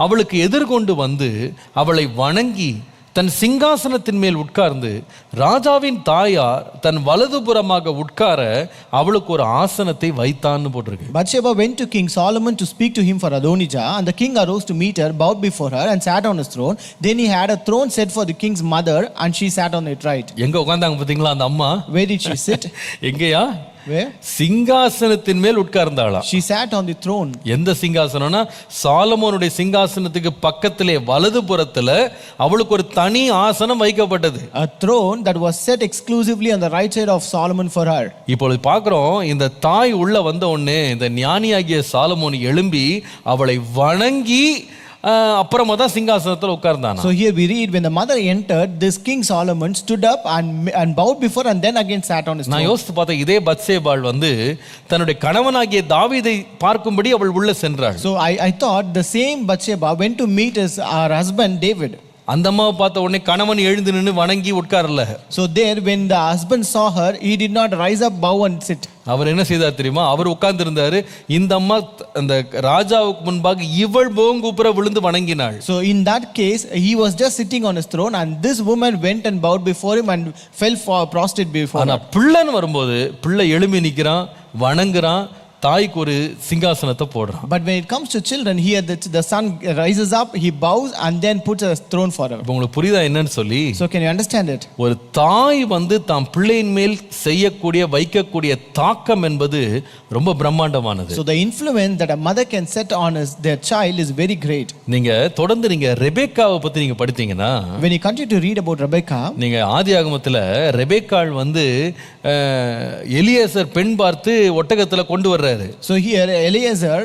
அவளுக்கு எதிர்கொண்டு வந்து அவளை வணங்கி தன் சிங்காசனத்தின் மேல் உட்கார்ந்து ராஜாவின் தாயார் தன் வலதுபுறமாக உட்கார அவளுக்கு ஒரு ஆசனத்தை வைத்தான்னு போட்டிருக்கு. Bathsheba went to King Solomon to speak to him for Adonijah, and the king arose to meet her, bowed before her, and sat on his throne. Then he had a throne set for the king's mother, and she sat on it right. எங்க உட்கார்ந்தாங்க பாத்தீங்களா அந்த அம்மா? Where did she sit? எங்கயா? Where? சிங்காசனத்தின் மேல் உட்கார்ந்தாளா? She sat on the throne. எந்த சிங்காசனம்னா சாலமோனுடைய சிங்காசனத்துக்கு பக்கத்திலே வலதுபுறத்துல அவளுக்கு ஒரு தனி ஆசனம் வைக்கப்பட்டது. A throne that was set exclusively on the right side of Solomon for her. இப்பொழுது பார்க்கிறோம், இந்த தாய் உள்ள வந்த உடனே இந்த ஞானியாகிய சாலமோன் எழும்பி அவளை வணங்கி அப்புறமா தான் சிங்காசனத்துல உட்கார்ந்தானா. So here we read, when the mother entered, this King Solomon stood up and bowed before and then again sat on his throne. நான் யோசித்து பார்த்தேன், இதே பத்சேபாள் தன்னுடைய கணவனாகிய தாவீதை பார்க்கும்படி அவள் உள்ள சென்றாள். So I thought the same Bathsheba went to meet her husband David. அந்த அம்மாவை பார்த்த உடனே கணவன் எழுந்து நின்று வணங்கி உட்காரல. So there when the husband saw her, he did not rise up, bow and sit. அவர் என்ன செய்தார் தெரியுமா? அவர் உட்கார்ந்து இருந்தாரு. இந்த அம்மா அந்த ராஜாவுக்கு முன்பாக இவள் போங்குப்புற விழுந்து வணங்கினாள். So in that case, he was just sitting on his throne, and this woman went and bowed before him and fell prostrate before him. ஆனா பிள்ளைன்னு வரும்போது பிள்ளை எழும்பி நிற்கிறான், வணங்குறான், தாய்க்கு ஒரு சிங்காசனத்தை போடுறான். But when it comes to children, here the son rises up, he bows and then puts a throne for her. உங்களுக்கு புரியுதா என்னன்னு சொல்லி? So can you understand it? ஒரு தாய் தாம் பிள்ளையின் மேல் செய்யக்கூடிய வைக்கக்கூடிய தாக்கம் என்பது ரொம்ப பிரம்மாண்டமானது. So the influence that a mother can set on their child is very great. நீங்க தொடர்ந்து ரெபெக்காவை பத்தி நீங்க படித்தீங்கன்னா, when you continue to read about Rebecca, நீங்க ஆதியாகமத்துல ரெபெக்காள் எலியேசர் பெண் பார்த்து ஒட்டகத்துல கொண்டு வர்றாரு. So here Eliezer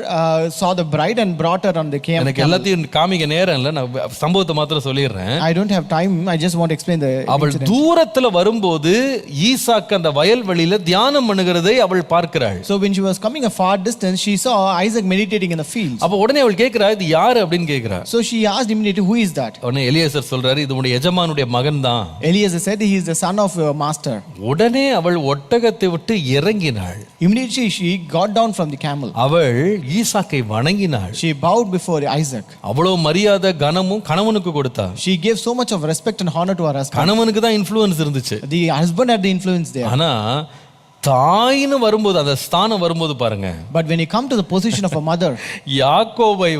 saw the bride and brought her on the camel. எனக்கு எல்லாத்தையும் காமிக்க நேரம் இல்ல, நான் சம்பவத்தை மாத்திரம் சொல்லிடுறேன். I don't have time, I just want to explain the அவள் தூரத்துல வரும்போது ஈசாக்கு அந்த வயல்வெளியில தியானம் பண்ணுகிறதை அவள் பார்க்கிறாள். So when she was coming a far distance, she saw Isaac meditating in the fields. அப்ப உடனே அவள் கேக்குறா, இது யாரு அப்படின்னு கேக்குறா. So she asked immediately, who is that? உடனே எலியேசர் சொல்றாரு, இது உன்னுடைய எஜமானுடைய மகன் தான். Eliezer said, he is the son of your master. உடனே அவள் ஒட்டகத்தை விட்டு இறங்கினாள். Immediately she got down from the camel. அவள் ஈசாக்கை வணங்கினாள். She bowed before Isaac. அவ்வளவு மரியாதை கனமும் கணவனுக்கு கொடுத்தா. She gave so much of respect and honor to her husband. கணவனுக்கு தான் இன்ஃப்ளூயன்ஸ் இருந்துச்சு. The husband had the influence there. ஆனா தாயின்னு வரும்போது, அந்த ஸ்தானம் வரும்போது பாருங்க. But when you come to the position of a mother, யாக்கோபை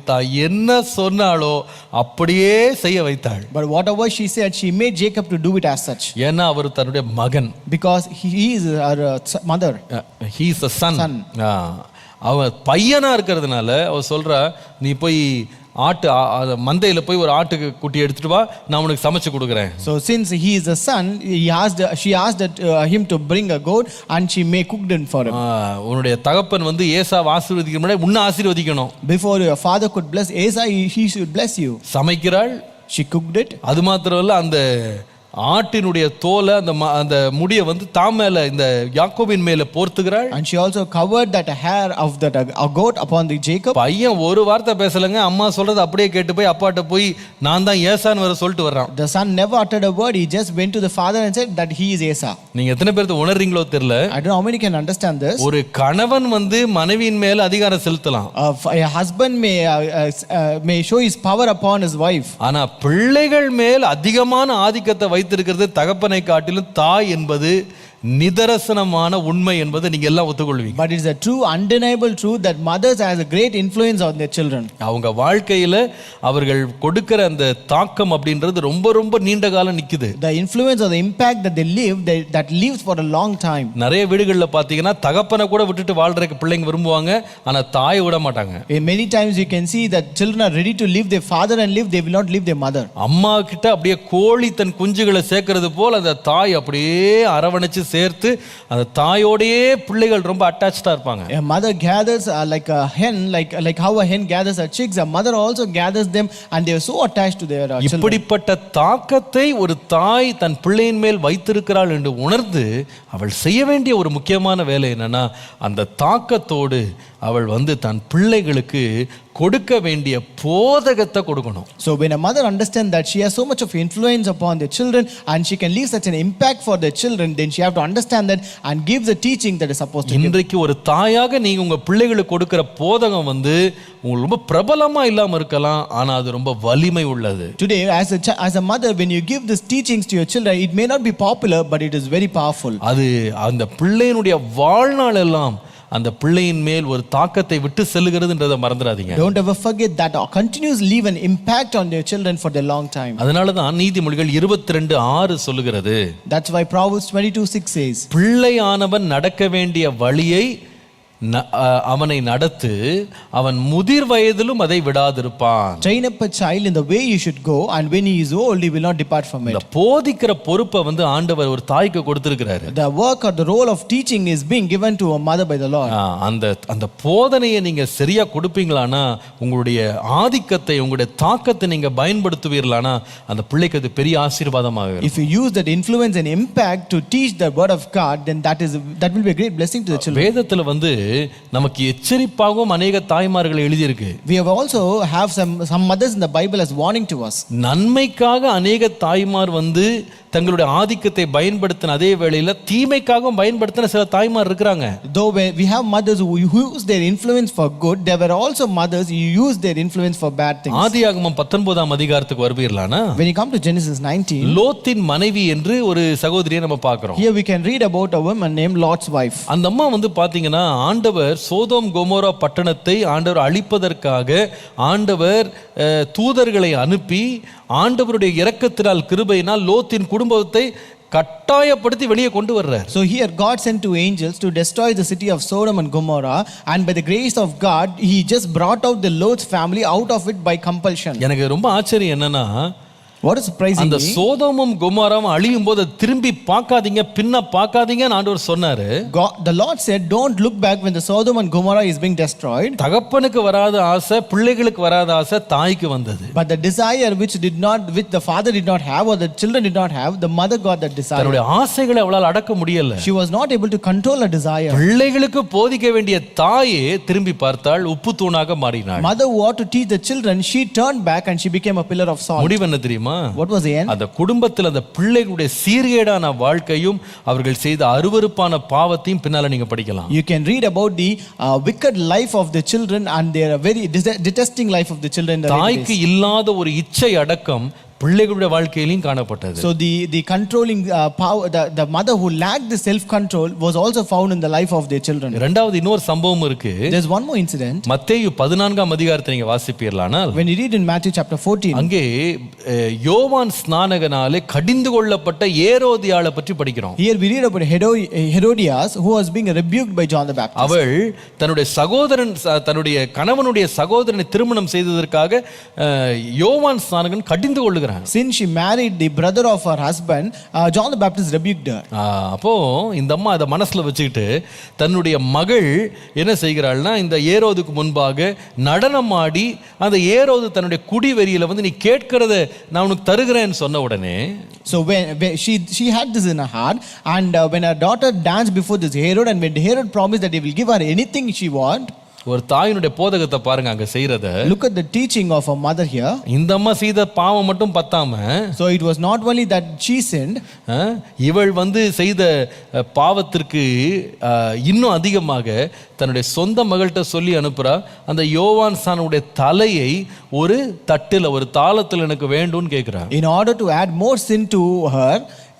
தான் என்ன சொன்னாலோ அப்படியே செய்ய வைத்தாள். but whatever she said, she made Jacob to do it as such. ஏன்னா அவர் தன்னுடைய மகன். Because he is her mother. He is a son. அவன் பையனா இருக்கிறதுனால அவ சொல்றா, நீ போய் ஆட்டு மந்தையில போய் ஒரு ஆட்டுக்கு குட்டி எடுத்துட்டு வா, நான் உனக்கு சமைச்சு கொடுக்குறேன். So since he is a son, she asked him to bring a goat and she may cook it for him. உன்னுடைய தகப்பன் ஏசாவை ஆசீர்வதிக்கிற முன்னாடி உன்னை ஆசீர்வதிக்கணும். Before your father could bless Esau, he should bless you. சமைக்கிறாள். She cooked it. அது மாத்திரம் இல்ல, அந்த ஆட்டினுடைய தோலை அந்த முடியை தாம் மேல இந்த யாக்கோபின் மேல போர்த்துகிறாள். And she also covered that hair of that goat upon the Jacob. பையன் ஒரு வார்த்தை பேசலங்க, அம்மா சொல்றது அப்படியே கேட்டு போய் அப்பாட்ட போய் நான் தான் ஏசான்னு வர சொல்லிட்டு வர்றான். The son never uttered a word, he just went to the father and said that he is Esau. நீங்க எத்தனை பேருக்கு உணர்றீங்களோ தெரியல. I don't know how many can understand this. ஒரு கணவன் மனைவியின் மேல அதிகாரம் செலுத்தலாம். A husband may show his power upon his wife. ஆனா பிள்ளைகள் மேல் அதிகமான ஆதிக்கத்தை வைத்திருக்கிறது தகப்பனை காட்டிலும் தாய் என்பது நிதர்சனமான உண்மை என்பதை நீங்க எல்லாம் ஒத்துக்கொள்வீங்க. But it is a true undeniable truth that mothers has a great influence on their children. அவங்க வாழ்க்கையில அவர்கள் கொடுக்கிற அந்த தாக்கம் அப்படின்றது ரொம்ப ரொம்ப நீண்ட காலம் நிக்குது. The influence or the impact that they live that lives for a long time. நிறைய வீடுகள்ல பாத்தீங்கன்னா தகப்பனை கூட விட்டுட்டு வாழ்றதுக்கு பிள்ளைங்க விரும்புவாங்க, ஆனா தாயை விட மாட்டாங்க. Many times you can see that children are ready to leave their father and live, they will not leave their mother. அம்மா கிட்ட அப்படியே கோழி தன் குஞ்சுகளை சேர்க்கிறது போல அந்த தாய் அப்படியே அரவணைச்சு சேர்த்து அந்த தாயோடையே பிள்ளைகள் ரொம்ப அட்டாச்சாக இருப்பாங்க. A mother gathers like a hen, like how a hen gathers her chicks. A mother also gathers them, and they are so attached to their children. இப்படிப்பட்ட தாக்கத்தை ஒரு தாய் தன் பிள்ளையின் மேல் வைத்திருக்கிறாள் என்று உணர்ந்து அவள் செய்ய வேண்டிய ஒரு முக்கியமான வேலை என்னன்னா, அந்த தாக்கத்தோடு அவள் தன் பிள்ளைகளுக்கு கொடுக்க வேண்டிய போதகத்தை கொடுக்கணும். So when a mother understands that she has so much of influence upon their children and she can leave such an impact for their children, then she have to understand that and give the teaching that is supposed to give. இன்றைக்கு ஒரு தாயாக நீங்க உங்க பிள்ளைகளுக்கு கொடுக்கிற போதகம் உங்களுக்கு ரொம்ப பிரபலமா இல்லாம இருக்கலாம், ஆனா அது ரொம்ப வலிமை உள்ளது. Today as a mother, when you give these teachings to your children, it may not be popular, but it is very powerful. அது அந்த பிள்ளையினுடைய வாழ்நாள் எல்லாம் அந்த பிள்ளையின் மேல் ஒரு தாக்கத்தை விட்டு செல்லுகிறதுன்றதை மறந்துடாதீங்க. Don't ever forget that continues leave an impact on your children for the long time. அதனால தான் நீதிமொழிகள் 22:6 சொல்லுகிறது. That's why Proverbs 22:6 says, பிள்ளையானவன் நடக்க வேண்டிய வழியை அவனை நடத்து, அவன் முதிர் வயதிலும் அதை விடாதிருப்பான். Train up a child in the way you should go, and when he is old he will not depart from it. இந்த போதிக்கிற பொறுப்பை ஆண்டவர் ஒரு தாய்க்கு கொடுத்திருக்கிறாரு. The work or the role of teaching is being given to a mother by the Lord. அந்த போதனையை நீங்க சரியா கொடுப்பீங்களானா, உங்களுடைய ஆதிக்கத்தை உங்களுடைய தாக்கத்தை நீங்க பயன்படுத்துவீர்களானா, அந்த பிள்ளைக்கு அது பெரிய ஆசீர்வாதமாக இருக்கும். If you use that influence and impact to teach the word of God, then that will be a great blessing to the children. வேதத்துல நமக்கு எச்சரிப்பாகவும் அநேக தாய்மார்கள் எழுதியிருக்கு. We have also have some mothers in the Bible as warning to us. நன்மைக்காக அநேக தாய்மார் தங்களுடைய ஆதிக்கத்தை பயன்படுத்தின அதே வேளையில தீமைக்காகவும் பயன்படுத்தின சில தாய்மார் இருக்கிறாங்க. Though we have mothers who use their influence for good, there were also mothers who use their influence for bad things. ஆதியாகமம் 19ஆம் அதிகாரத்துக்கு வருவீர்களானா, when you come to Genesis 19, லோத்தின் மனைவி என்று ஒரு சகோதரியை நம்ம பார்க்கிறோம். Here we can read about a woman named Lot's wife. அந்த அம்மா பாத்தீங்கன்னா, ஆண்டவர் சோதோம் கொமோரா பட்டணத்தை ஆண்டவர் அழிப்பதற்காக ஆண்டவர் தூதர்களை அனுப்பி ஆண்டவருடைய இரக்கத்தினால் கிருபையினால் லோத்தின் குடும்பத்தை கட்டாயப்படுத்தி வெளியே கொண்டு வர்றார். So here God sent two angels to destroy the city of Sodom and Gomorrah, and by the grace of God he just brought out the Lot's family out of it by compulsion. எனக்கு ரொம்ப ஆச்சரியம் என்னன்னா, what is surprising அந்த me, சோதோமும் கொமோராவும் அழியும் போது திரும்பி பார்க்காதீங்க, பின்ன பார்க்காதீங்கன்னு ஆண்டவர் சொன்னாரு. the Lord said, don't look back when the Sodom and Gomorrah is being destroyed. தகப்பனுக்கு வராத ஆசை, பிள்ளைகளுக்கு வராத ஆசை தாய்க்கு வந்தது. But the desire which the father did not have, or the children did not have, the mother got that desire. தன்னுடைய ஆசைகளை அவளால் அடக்க முடியல. She was not able to control her desire. பிள்ளைகளுக்கு போதிக்க வேண்டிய தாயே திரும்பி பார்த்தாள், உப்பு தூணாக மாறினாள். Mother who ought to teach the children, she turned back and she became a pillar of salt. முடிவு என்ன தெரியுமா? What was the end? அந்த குடும்பத்தில் அந்த பிள்ளைகளுடைய சீர்கேடான வாழ்க்கையும் அவர்கள் செய்த அருவருப்பான பாவத்தையும் பின்னால நீங்க படிக்கலாம். You can read about the wicked life of the children and their very detesting life of the children. தாய்க்கு இல்லாத ஒரு இச்சை அடக்கம் பிள்ளைகளுடைய வாழ்க்கையிலும் காணப்பட்டது. So the controlling power, the mother who lacked the self control was also found in the life of their children. இரண்டாவது இன்னொரு சம்பவம் இருக்கு. There's one more incident. மத்தேயு 14ஆம் அதிகாரத்தை நீங்க வாசிப்பீர்களானால், when you read in Matthew chapter 14, அங்கே யோவான் ஸ்நானகனாலே கடிந்து கொள்ளப்பட்ட ஏரோதியாளை பற்றி படிக்கிறோம். Here we read about Herodias who was being rebuked by John the Baptist. அவள் தன்னுடைய கணவனுடைய சகோதரனை திருமணம் செய்ததற்காக யோவான் ஸ்நானகன் கடிந்து கொள்ளுகிறான். Since she married the brother of her husband, John the Baptist rebuked her. அப்போ இந்த அம்மா அதை மனசுல வச்சுக்கிட்டு தன்னுடைய மகள் என்ன செய்கிறாள்னா, இந்த ஏரோதுக்கு முன்பாக நடனம் ஆடி அந்த ஏரோது தன்னுடைய குடிவெறியில நீ கேட்கிறத நான் உனக்கு தருகிறேன்னு சொன்ன உடனே, so when she had this in her heart, and when her daughter danced before this Herod, and when Herod promised that he will give her anything she want, ஒரு தாயினுடைய போதகத்தை பாருங்க அங்க செய்யறத. Look at the teaching of a mother here. இந்த அம்மா செய்த பாவம் மட்டும் பத்தாம, so it was not only that she sinned, இவள் செய்த பாவத்திற்கு இன்னும் அதிகமாக தன்னுடைய சொந்த மகள்கிட்ட சொல்லி அனுப்புறா, அந்த யோவான் ஸ்நானனுடைய தலையை ஒரு தட்டில் ஒரு தாளத்தில் எனக்கு வேண்டும்னு கேட்கிறா. In order to add more sin to her,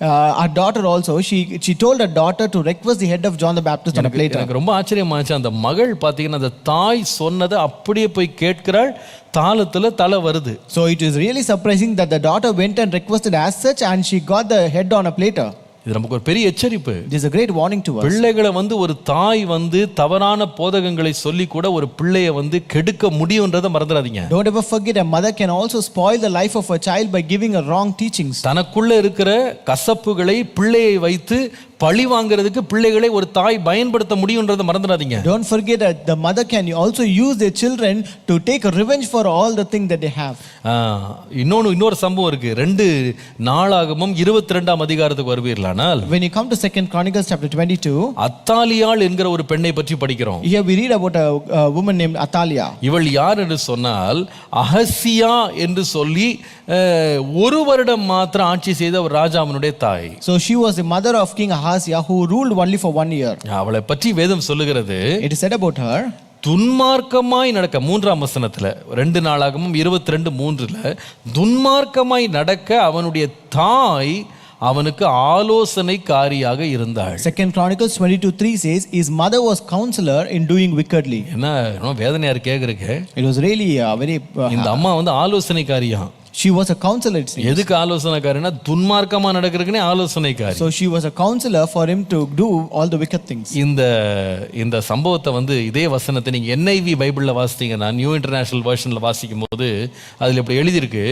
our daughter also, she told her daughter to request the head of John the Baptist on a plate. எனக்கு ரொம்ப ஆச்சரியமாச்சு. அந்த மகள் பாத்தீங்கன்னா அந்த தாய் சொன்னதை அப்படியே போய் கேட்கிறாள், தாளத்துல தலை வருது. So it is really surprising that the daughter went and requested as such, and she got the head on a platter. இது நமக்கு ஒரு பெரிய எச்சரிப்பு. This is a great warning to us. பிள்ளைகளை ஒரு தாய் தவறான போதகங்களை சொல்லி கூட ஒரு பிள்ளையை கெடுக்க முடியும்ன்றதை மறந்துடாதீங்க. Don't ever forget, a mother can also spoil the life of a child by giving a wrong teachings. தனக்குள்ள இருக்கிற கசப்புகளை பிள்ளையை வைத்து பழி வாங்குறதுக்கு பிள்ளைகளை ஒரு தாய் பயன்படுத்த முடியும்ன்றதை மறந்துடாதீங்க. Don't forget that the mother can also use their children to take revenge for all the things that they have. இன்னொரு சம்பவம் இருக்கு. 2 நாளாகமம் 22ஆம் அதிகாரத்துக்கு வருவீர்களானால், When you come to 2 Chronicles chapter 22, அத்தாலியாள் என்கிற ஒரு பெண்ணை பற்றி படிக்கிறோம். here we read about a woman named Athaliah. இவள் யார் என்று சொன்னால், அகசியா என்று சொல்லி 1 வருடம் மாத்திரம் ஆட்சி செய்த ஒரு ராஜாவினுடைய தாய். So she was the mother of King Ahaziah who ruled only for 1 year. அவளை பற்றி வேதம் சொல்லுகிறது, It is said about her, துன்மார்க்கமாய் நடக்க 3ஆம் வசனத்துல 2 நாளாகமும் 22:3 துன்மார்க்கமாய் நடக்க அவனுடைய தாய் அவனுக்கு ஆலோசனைக்காரியாக இருந்தாள். 2 Chronicles 22:3 says his mother was counselor in doing wickedly. என்ன வேதனையா கேக்குறீங்க? It was really very இந்த அம்மா ஆலோசனைக்காரியா. she was a counselor. எதுக்கு ஆலோசனைக்காரினா, துன்மார்க்கமா நடக்கிறதுக்குனே ஆலோசனைக்காரி. So she was a counselor for him to do all the wicked things. இந்த சம்பவத்தை இதே வசனத்தை நீங்க NIV பைபிள்ல வாசித்தீங்கன்னா, நியூ இன்டர்நேஷனல் வெர்ஷன்ல வாசிக்கும் போது அதுல இப்படி எழுதியிருக்கு,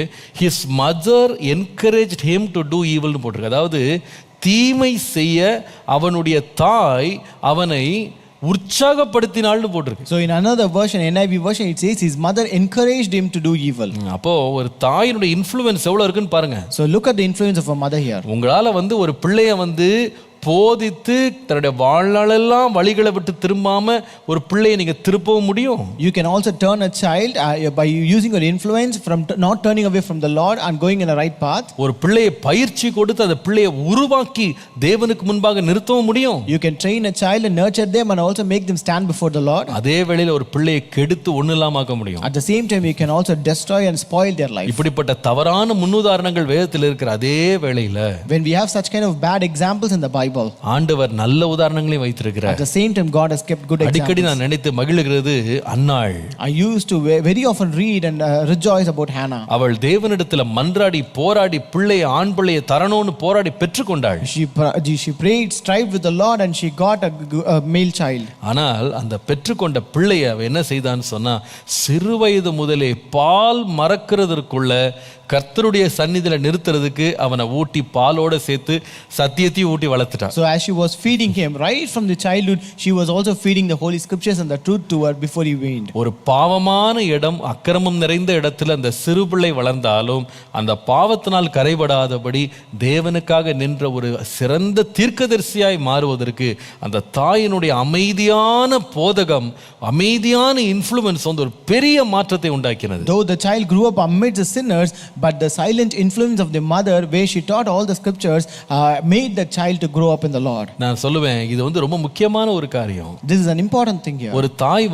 his mother encouraged him to do evil னு போட்டிருக்கு. அதாவது தீமை செய்ய அவனுடைய தாய் அவனை உற்சாகப்படுத்தினாள்னு போட்டிருக்கு. So in another version, NIV version, it says his mother encouraged him to do evil. அப்போ ஒரு தாயினுடைய இன்ஃப்ளூயன்ஸ் எவ்வளவு இருக்குன்னு பாருங்க. So look at the influence of a mother here. உங்களால ஒரு பிள்ளைய போதித்து தன்னுடைய வாழ்நாளெல்லாம் வழிகளை விட்டு திரும்பாம ஒரு பிள்ளையை நீங்க திருப்பவும் முடியும். You can also turn a child by using your influence from not turning away from the Lord and going in a right path. ஒரு பிள்ளையை பயிற்சி கொடுத்து அந்த பிள்ளையை உருவாக்கி தேவனுக்கு முன்பாக நிறுத்தவும் முடியும். You can train a child and nurture them and also make them stand before the Lord. அதே வேளையில ஒரு பிள்ளையை கெடுத்து ஒண்ணுலாமாக்க முடியும். At the same time you can also destroy and spoil their life. இப்படிப்பட்ட தவறான முன்னுதாரணங்கள் வேதத்தில் இருக்கிற அதே வேளையில, when we have such kind of bad examples in the Bible, ஆண்டவர் நல்ல உதாரணங்களையும் வைத்திருக்கிறார். At the same time God has kept good examples. அடிக்கடி நான் நினைத்து மகிழுகிறது அன்னாள். I used to very often read and rejoice about Hannah. அவள் தேவனிடத்தில் மன்றாடி போராடி பிள்ளையை ஆண் பிள்ளையை தரணும்னு போராடி பெற்றுக்கொண்டாள். She prayed, strived with the Lord and she got a male child. ஆனால் அந்த பெற்றுக்கொண்ட பிள்ளையை அவ என்ன செய்தான்னு சொன்னா, சிறு வயது முதலே பால் மறக்கிறதற்குள்ள கர்த்தருடைய சந்நிதியில நிறுத்துறதுக்கு அவனை ஊட்டி பாலோட சேர்த்து சத்தியத்தையும் ஊட்டி வளர்த்துட்டான். So as she was feeding him right from the childhood, she was also feeding the holy scriptures and the truth to her before he weaned. ஒரு பாவமான இடம், அக்கிரமம் நிறைந்த இடத்துல அந்த சிறு பிள்ளை வளர்ந்தாலும் அந்த பாவத்தினால் கரைபடாதபடி தேவனுக்காக நின்ற ஒரு சிறந்த தீர்க்கதரிசியாய் மாறுவதற்கு அந்த தாயினுடைய அமைதியான போதகம், அமைதியான இன்ஃப்ளூயன்ஸ் ஒரு பெரிய மாற்றத்தை உண்டாக்கினது. Though the child grew up amidst the sinners, but the silent influence of the mother where she taught all the scriptures made the child to grow up in the Lord. நான் சொல்லுவேன், இது ரொம்ப முக்கியமான ஒரு காரியம். This is an important thing here. ஒரு தாய்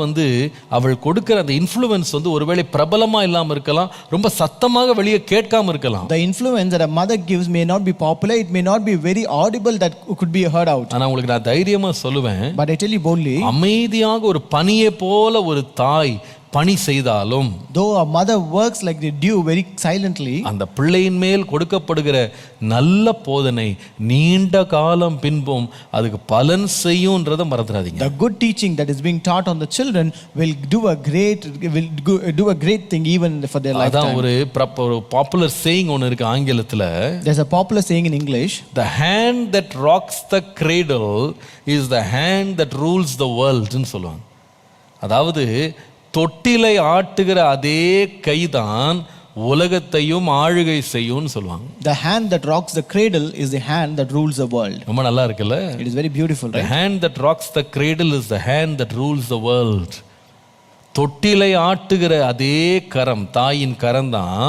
அவள் கொடுக்கிற அந்த இன்ஃப்ளூயன்ஸ் ஒருவேளை பிரபலமா இல்லாம இருக்கலாம், ரொம்ப சத்தமாக வெளியே கேட்காம இருக்கலாம். The influence that a mother gives may not be popular, it may not be very audible that could be heard out. ஆனா உங்களுக்கு நான் தைரியமா சொல்லுவேன், but I tell you boldly, அமைதியாக ஒரு பனியை போல ஒரு தாய் பணி செய்தாலும், though a mother works like the dew very silently, அந்த பிள்ளையின் மேல் கொடுக்கப்படுகிற நல்ல போதனை நீண்ட காலம் பின்பும் அதுக்கு பலன் செய்யும்ன்றதை மறந்துடாதீங்க. The good teaching that is being taught on the children will do a great thing even for their lifetime. அதான் ஒரு பாப்புலர் சேயிங் ஒன்னு இருக்கு ஆங்கிலத்துல. There's a popular saying in English, the hand that rocks the cradle is the hand that rules the world ன்னு சொல்லுவாங்க. அதாவது தொட்டிலை ஆட்டுகிற அதே கைதான் உலகத்தையும் ஆளுகை செய்யும்னு சொல்லுவாங்க. The hand that rocks the cradle is the hand that rules the world. ரொம்ப நல்லா இருக்குல்ல? It is very beautiful, right? The hand that rocks the cradle is the hand that rules the world. தொட்டிலை ஆட்டுகிற அதே கரம், தாயின் கரம் தான்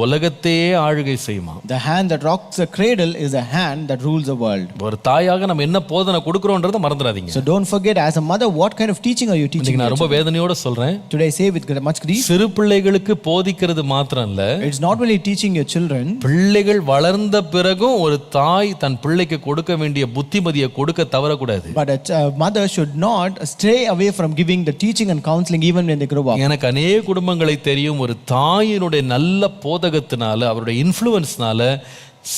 உலகத்தையே ஆளுகை செய்யுமா. The hand that rocks the cradle is the hand that rules the world. ஒரு தாயாக நம்ம என்ன போதனை கொடுக்கிறோம்ன்றதை மறந்துடாதீங்க. So don't forget, as a mother, what kind of teaching are you teaching? நான் ரொம்ப வேதனையோட சொல்றேன். Today I say with much grief, சிறு பிள்ளைகளுக்கு போதிக்கிறது மாத்திரம் இல்ல, it's not only teaching your children. பிள்ளைகள் வளர்ந்த பிறகும் ஒரு தாய் தன் பிள்ளைக்கு கொடுக்க வேண்டிய புத்திமதியை கொடுக்க தவறக்கூடாது. But a mother should not stray away from giving the teaching and counseling even when they grow up. எனக்கு அநேக குடும்பங்களை தெரியும், ஒரு தாயினுடைய நல்ல போதகத்தினால, அவருடைய இன்ஃப்ளூயன்ஸ்னால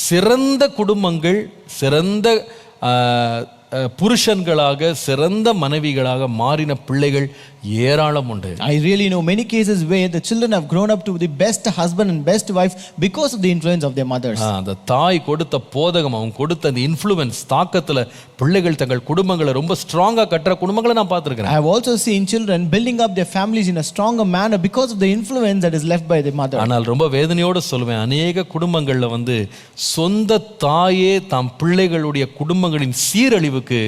சிறந்த குடும்பங்கள், சிறந்த புருஷன்களாக சிறந்த மனைவிகளாக மாறின பிள்ளைகள் ஏராளம் உண்டு. I really know many cases where the children have grown up to the best husband and best wife because of the influence of their mothers. அந்த தாய் கொடுத்த போதகம், அவங்க கொடுத்த அந்த இன்ஃப்ளூயன்ஸ் தாக்கத்துல பிள்ளைகள் தங்கள் குடும்பங்களை ரொம்ப ஸ்ட்ராங்கா கட்டுற குடும்பங்களை நான் பார்த்திருக்கிறேன். I have also seen children building up their families in a stronger manner because of the influence that is left by the mother. ஆனால் ரொம்ப வேதனையோடு சொல்லுவேன், அநேக குடும்பங்கள்ல சொந்த தாயே தாம் பிள்ளைகளுடைய குடும்பங்களின் சீரழிவுக்கு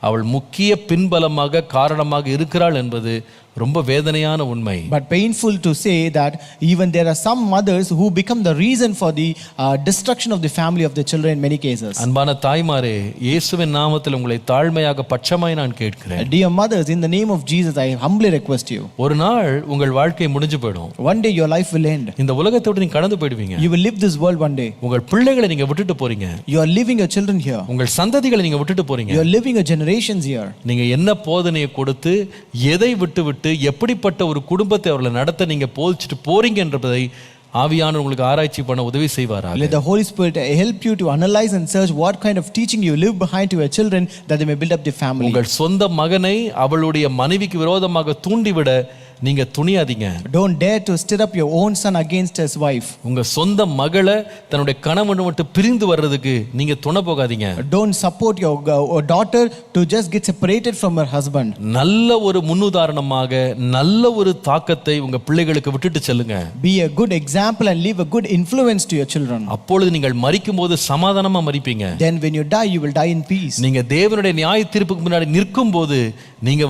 அவள் முக்கிய பின்பலமாக காரணமாக இருக்கிறாள் என்பது ரொம்ப வேதனையான உண்மை. But painful to say that even there are some mothers who become the reason for the destruction of the family of the children in many cases. அன்பான தாய்மாரே, இயேசுவின் நாமத்தில் உங்களை தாழ்மையாக பட்சமாய் நான் கேட்கிறேன். Dear mothers, in the name of Jesus I humbly request you. ஒரு நாள் உங்கள் வாழ்க்கை முடிஞ்சு போய்டும். One day your life will end. இந்த உலகத்தை விட்டு நீங்க கடந்து போய்டுவீங்க. You will leave this world one day. உங்கள் பிள்ளைகளை நீங்க விட்டுட்டு போறீங்க. You are leaving your children here. உங்கள் சந்ததிகளை நீங்க விட்டுட்டு போறீங்க. You are leaving your generations here. நீங்க என்ன போதனையை கொடுத்து எதை விட்டு எப்படிப்பட்ட ஒரு குடும்பத்தை அவர்களை நடத்த நீங்க போதிச்சுட்டு போறீங்க என்பதை ஆவியானவர் உங்களுக்கு ஆராய்ச்சி பண்ண உதவி செய்வாராக. Let the Holy Spirit help you to analyze and search what kind of teaching you leave behind to your children that they may build up their family. உங்கள் சொந்த மகனை அவளுடைய மனைவிக்கு விரோதமாக தூண்டிவிட நீங்க துணியாதீங்க. Don't dare to stir up your own son against his wife. உங்க சொந்த மகளை தன்னுடைய கணவனை விட்டு பிரிந்து வர்றதுக்கு நீங்க துணை போகாதீங்க. Don't support your daughter to just get separated from her husband. நல்ல ஒரு முன்னுதாரணமாக நல்ல ஒரு தாக்கத்தை உங்க பிள்ளைகளுக்கு விட்டுட்டு செல்லுங்க. Be a good example and leave a good influence to your children. அப்பொழுது நீங்கள் மரிக்கும்போது சமாதானமா மரிப்பீங்க. Then when you die you will die in peace. நீங்க தேவனுடைய நியாய தீர்ப்புக்கு முன்னாடி நிற்கும்போது நீங்க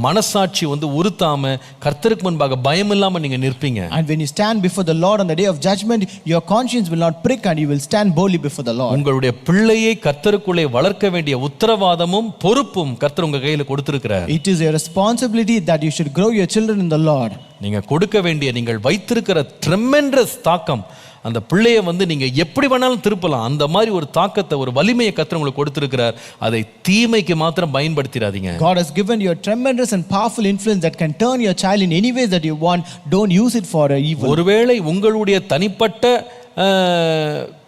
மனசாட்சி உறுத்தாம கர்த்தருக்கு முன்பாக பயம் இல்லாம நீங்க நிற்பீங்க. And when you stand before the Lord on the day of judgment, your conscience will not prick and you will stand boldly before the Lord. உங்களுடைய பிள்ளையை கர்த்தருக்குள்ளே வளர்க்க வேண்டிய உத்தரவாதமும் பொறுப்பும் கர்த்தர் உங்க கையில கொடுத்திருக்கிறார். It is your responsibility that you should grow your children in the Lord. நீங்க கொடுக்க வேண்டிய, நீங்கள் வைத்திருக்கிற ட்ரெமெண்டஸ் தாக்கம், அந்த பிள்ளையை நீங்க எப்படி வேணாலும் திருப்பலாம். அந்த மாதிரி ஒரு தாக்கத்தை, ஒரு வலிமையை கர்த்தர் உங்களுக்கு கொடுத்திருக்கிறார். அதை தீமைக்கு மாத்திரம் பயன்படுத்திடாதீங்க. God has given you a tremendous and powerful influence that can turn your child in any ways that you want. Don't use it for evil. ஒருவேளை உங்களுடைய தனிப்பட்ட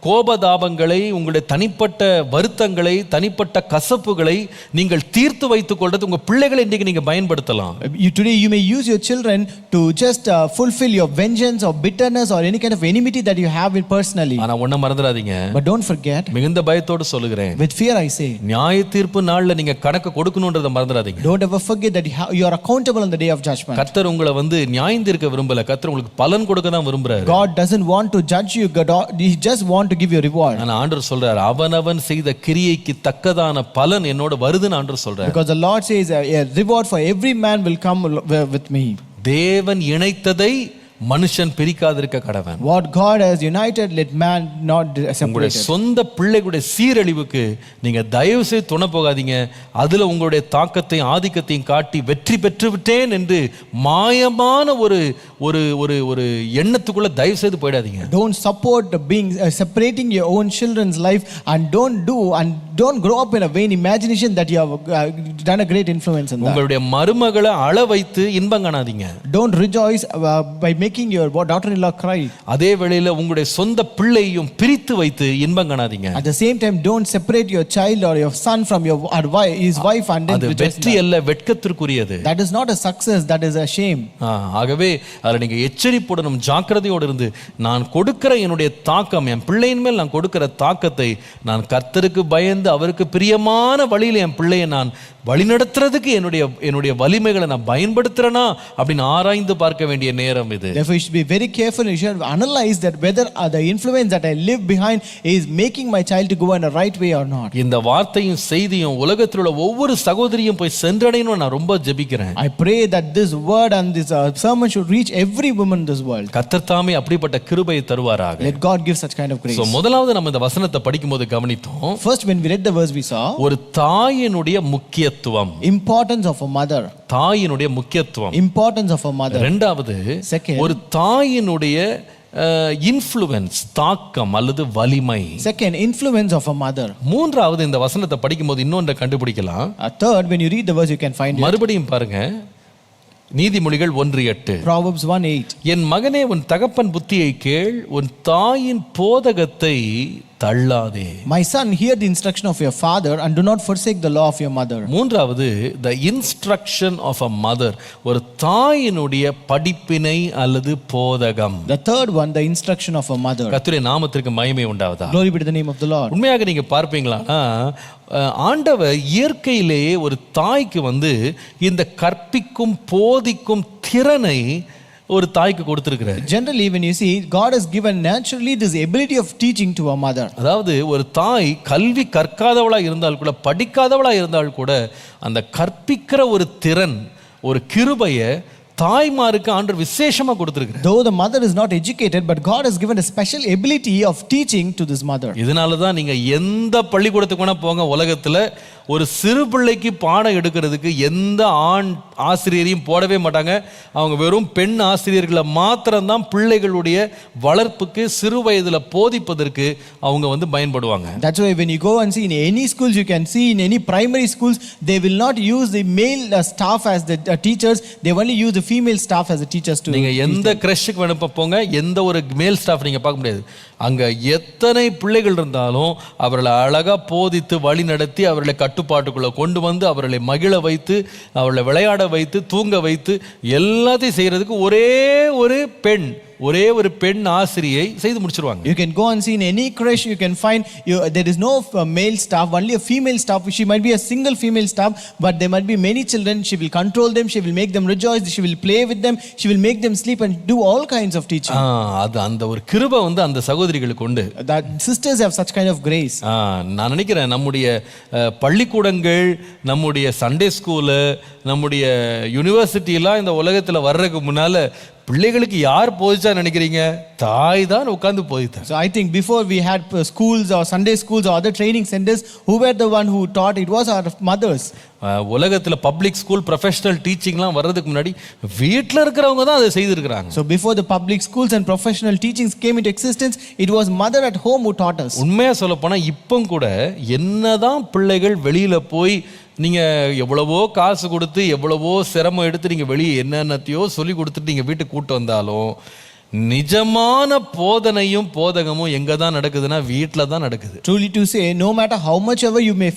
கோபதாபங்களை, உங்களுடைய தனிப்பட்ட வருத்தங்களை, தனிப்பட்ட கசப்புகளை நீங்கள் தீர்த்து வைத்துக் கொள்றது உங்க பிள்ளைகளை இன்றைக்கு நீங்க பயன்படுத்தலாம். Today you may use your children to just fulfill your vengeance or bitterness or any kind of enmity that you have it personally. ஆனா ஒண்ணு மறந்துடாதீங்க. But don't forget, மிகுந்த பயத்தோடு சொல்லுகிறேன், with fear I say, நியாய தீர்ப்பு நாள்ல நீங்க கணக்கு கொடுக்கணும்ன்றதை மறந்துடாதீங்க. Don't ever forget that you are accountable on the day of judgment. கர்த்தர் உங்களை நியாயம் தீர்க்க விரும்பல, கர்த்தர் உங்களுக்கு பலன் கொடுக்க தான் விரும்புறாரு. God doesn't want to judge you, He just want to give you reward. ஆனா ஆண்டவர் சொல்றார், அவனவன் செய்த கிரியைக்கு தக்கதான பலன் என்னோட வருதுன்னு ஆண்டவர் சொல்றார். Because the Lord says a reward for every man will come with me. தேவன் இணைத்ததை மனுஷன் பிரிக்காதிருக்க கடவன். What God has united, let man not separate. உங்களுடைய சொந்த பிள்ளைகளுடைய சீரழிவுக்கு நீங்க தயவு செய்து துணை போகாதீங்க. அதுல உங்களுடைய தாக்கத்தையும் ஆதிக்கத்தையும் காட்டி வெற்றி பெற்று விட்டேன் என்று மாயமான ஒரு ஒரு ஒரு ஒரு எண்ணத்துக்குள்ள தயவு செய்து போயிடாதீங்க. Don't support being separating your own children's life and don't grow up in a vain imagination that you have done a great influence in that. உங்களுடைய மருமகளை அழ வைத்து இன்பம் காணாதீங்க. Don't rejoice by making your daughter-in-law cry. அதே வேளையில உங்களுடைய சொந்த பிள்ளையையும் பிரித்து வைத்து இன்பம் காணாதீங்க. At the same time, don't separate your child or your son from his wife and then அது வெற்றி அல்ல, வெட்கத்திற்குரியது. That is not a success, that is a shame. ஆகவே அதில் நீங்க எச்சரிப்புடனும் ஜாக்கிரதையோடு இருந்து, நான் கொடுக்கிற என்னுடைய தாக்கம், என் பிள்ளையின் மேல் நான் கொடுக்கிற தாக்கத்தை நான் கர்த்தருக்கு பயந்து அவருக்கு பிரியமான வழியில் என் பிள்ளையை நான் வழிநடத்துறதுக்கு என்னுடைய வலிமைகளை நான் பயன்படுத்துறேனா அப்படின்னு ஆராய்ந்து பார்க்க வேண்டிய நேரம் இது. Therefore you should be very careful. You should analyze that whether the influence that I live behind is making my child to go in the right way or not. இந்த வார்த்தையும் செய்தியும் உலகத்தில் உள்ள ஒவ்வொரு சகோதரியும் போய் சென்றடையணும் நான் ரொம்ப ஜெபிக்கிறேன். I pray that this word and this sermon should reach every woman in this world. கர்த்தர் தாமே அப்படிப்பட்ட கிருபையை தருவாராக. Let God give such kind of grace. So முதலாவது நம்ம இந்த வசனத்தை படிக்கும்போது கவனித்தோம். First when we read the verse we saw ஒரு தாயினுடைய முக்கியத்துவம், importance of a mother. தாயினுடைய முக்கியத்துவம், importance of a mother. இரண்டாவது ஒரு தாயினுடைய இன்ஃப்ளூயன்ஸ், தாக்கம் அல்லது வலிமை. Second, influence of a mother. மூன்றாவது இந்த வசனத்தை படிக்கும்போது இன்னொன்றை கண்டுபிடிக்கலாம். Third, when you read the verse you can find it. மறுபடியும் பாருங்க, நீதிமொழிகள் 1:8. Proverbs 1:8. என் மகனே, உன் தகப்பன் புத்தியை கேள், உன் தாயின் போதகத்தை தள்ளாதே. My son, hear the instruction of your father and do not forsake the law of your mother. மூன்றாவது, the instruction of a mother, ஒரு தாயினுடைய படிப்பினை அல்லது போதகம். The third one, the instruction of a mother. கர்த்தருடைய நாமத்திற்கு மகிமை உண்டாவதா. Glory be to the name of the Lord. உண்மையாக நீங்க பார்ப்பீங்களா, ஆண்டவர் இயற்கையிலேயே ஒரு தாய்க்கு இந்த கற்பிக்கும் போதிக்கும் திறனை ஒரு தாய்க்கு கொடுத்திருக்கிறார். Generally, when you see, God has given naturally this ability of teaching to a mother. அதாவது ஒரு தாய் கல்வி கற்காதவளா இருந்தால் கூட, படிக்காதவளா இருந்தால் கூட, அந்த கற்பிக்கிற ஒரு திறன், ஒரு கிருபையை தாய்மாருக்கு ஆண்டவர் விசேஷமா கொடுத்திருக்கிறார். Though the mother is not educated, but God has given a special ability of teaching to this mother. இதனால தான் நீங்க எந்த பள்ளிக்கூடத்துக்கு வேணா போங்க, உலகத்துல ஒரு சிறு பிள்ளைக்கு பாடம் எடுக்கிறதுக்கு எந்த ஆண் ஆசிரியரையும் போடவே மாட்டாங்க. அவங்க வெறும் பெண் ஆசிரியர்களை மாத்திரம்தான் பிள்ளைகளுடைய வளர்ப்புக்கு சிறு வயதுல போதிப்பதற்கு அவங்க பயன்படுவாங்க. That's why when you go and see in any schools, you can see in any primary schools, they will not use the male staff as the teachers. They only use the female staff as the teachers too. நீங்க எந்த கிரஷுக்கு வேணா போங்க, எந்த ஒரு மேல் staff நீங்க பார்க்க முடியாது. அங்க எத்தனை பிள்ளைகள் இருந்தாலும் அவர்களை அழகா போதித்து வழி நடத்தி அவர்களை கட்டுப்பாட்டுக்குள்ள கொண்டு வந்து அவர்களை மகிழ வைத்து அவர்களை விளையாட வைத்து தூங்க வைத்து எல்லாத்தையும் செய்யறதுக்கு ஒரே ஒரு பெண் ஆசிரியை செய்து முடிச்சிருவாங்க. You can go and see in any crash, you can find there is no male staff, only a female staff. She might be a single female staff, but there might be many children. She will control them, she will make them rejoice, she will play with them, she will make them sleep and do all kinds of teaching. அது அந்த ஒரு கிருபை அந்த சகோதரிகளுக்கு உண்டு. That sisters have such kind of grace. நான் நினைக்கிறேன் நம்முடைய பள்ளிக்கூடங்கள், நம்முடைய சண்டே ஸ்கூலு, நம்முடைய யூனிவர்சிட்டி எல்லாம் இந்த உலகத்துல வர்றதுக்கு முன்னால பிள்ளைகளுக்கு யார் போதிச்சா நினைக்கிறீங்க? தாய் தான் உட்கார்ந்து போதித்தார். So I think before we had schools or Sunday schools or other training centers, who were the one who taught? It was our mothers. உலகத்துல பப்ளிக் ஸ்கூல் ப்ரொஃபஷனல் டீச்சிங்லாம் வர்றதுக்கு முன்னாடி வீட்டில் இருக்கிறவங்க தான் அதை செய்திருக்கிறாங்க. So before the public schools and professional teachings came into existence, it was mother at home who taught us. உண்மையா சொல்ல போனா இப்போ கூட என்னதான் பிள்ளைகள் வெளியில போய் நீங்க எவ்வளவோ காசு கொடுத்து எவ்வளவோ சிரமம் எடுத்து நீங்க வெளியே என்னென்னத்தையோ சொல்லி கொடுத்துட்டு நீங்க வீட்டுக்கு கூட்டு வந்தாலும் நிஜமான போதனையும் போதகமும் எங்க தான் நடக்குதுன்னா வீட்ல தான் நடக்குது. Truly to say, no matter how much ever you may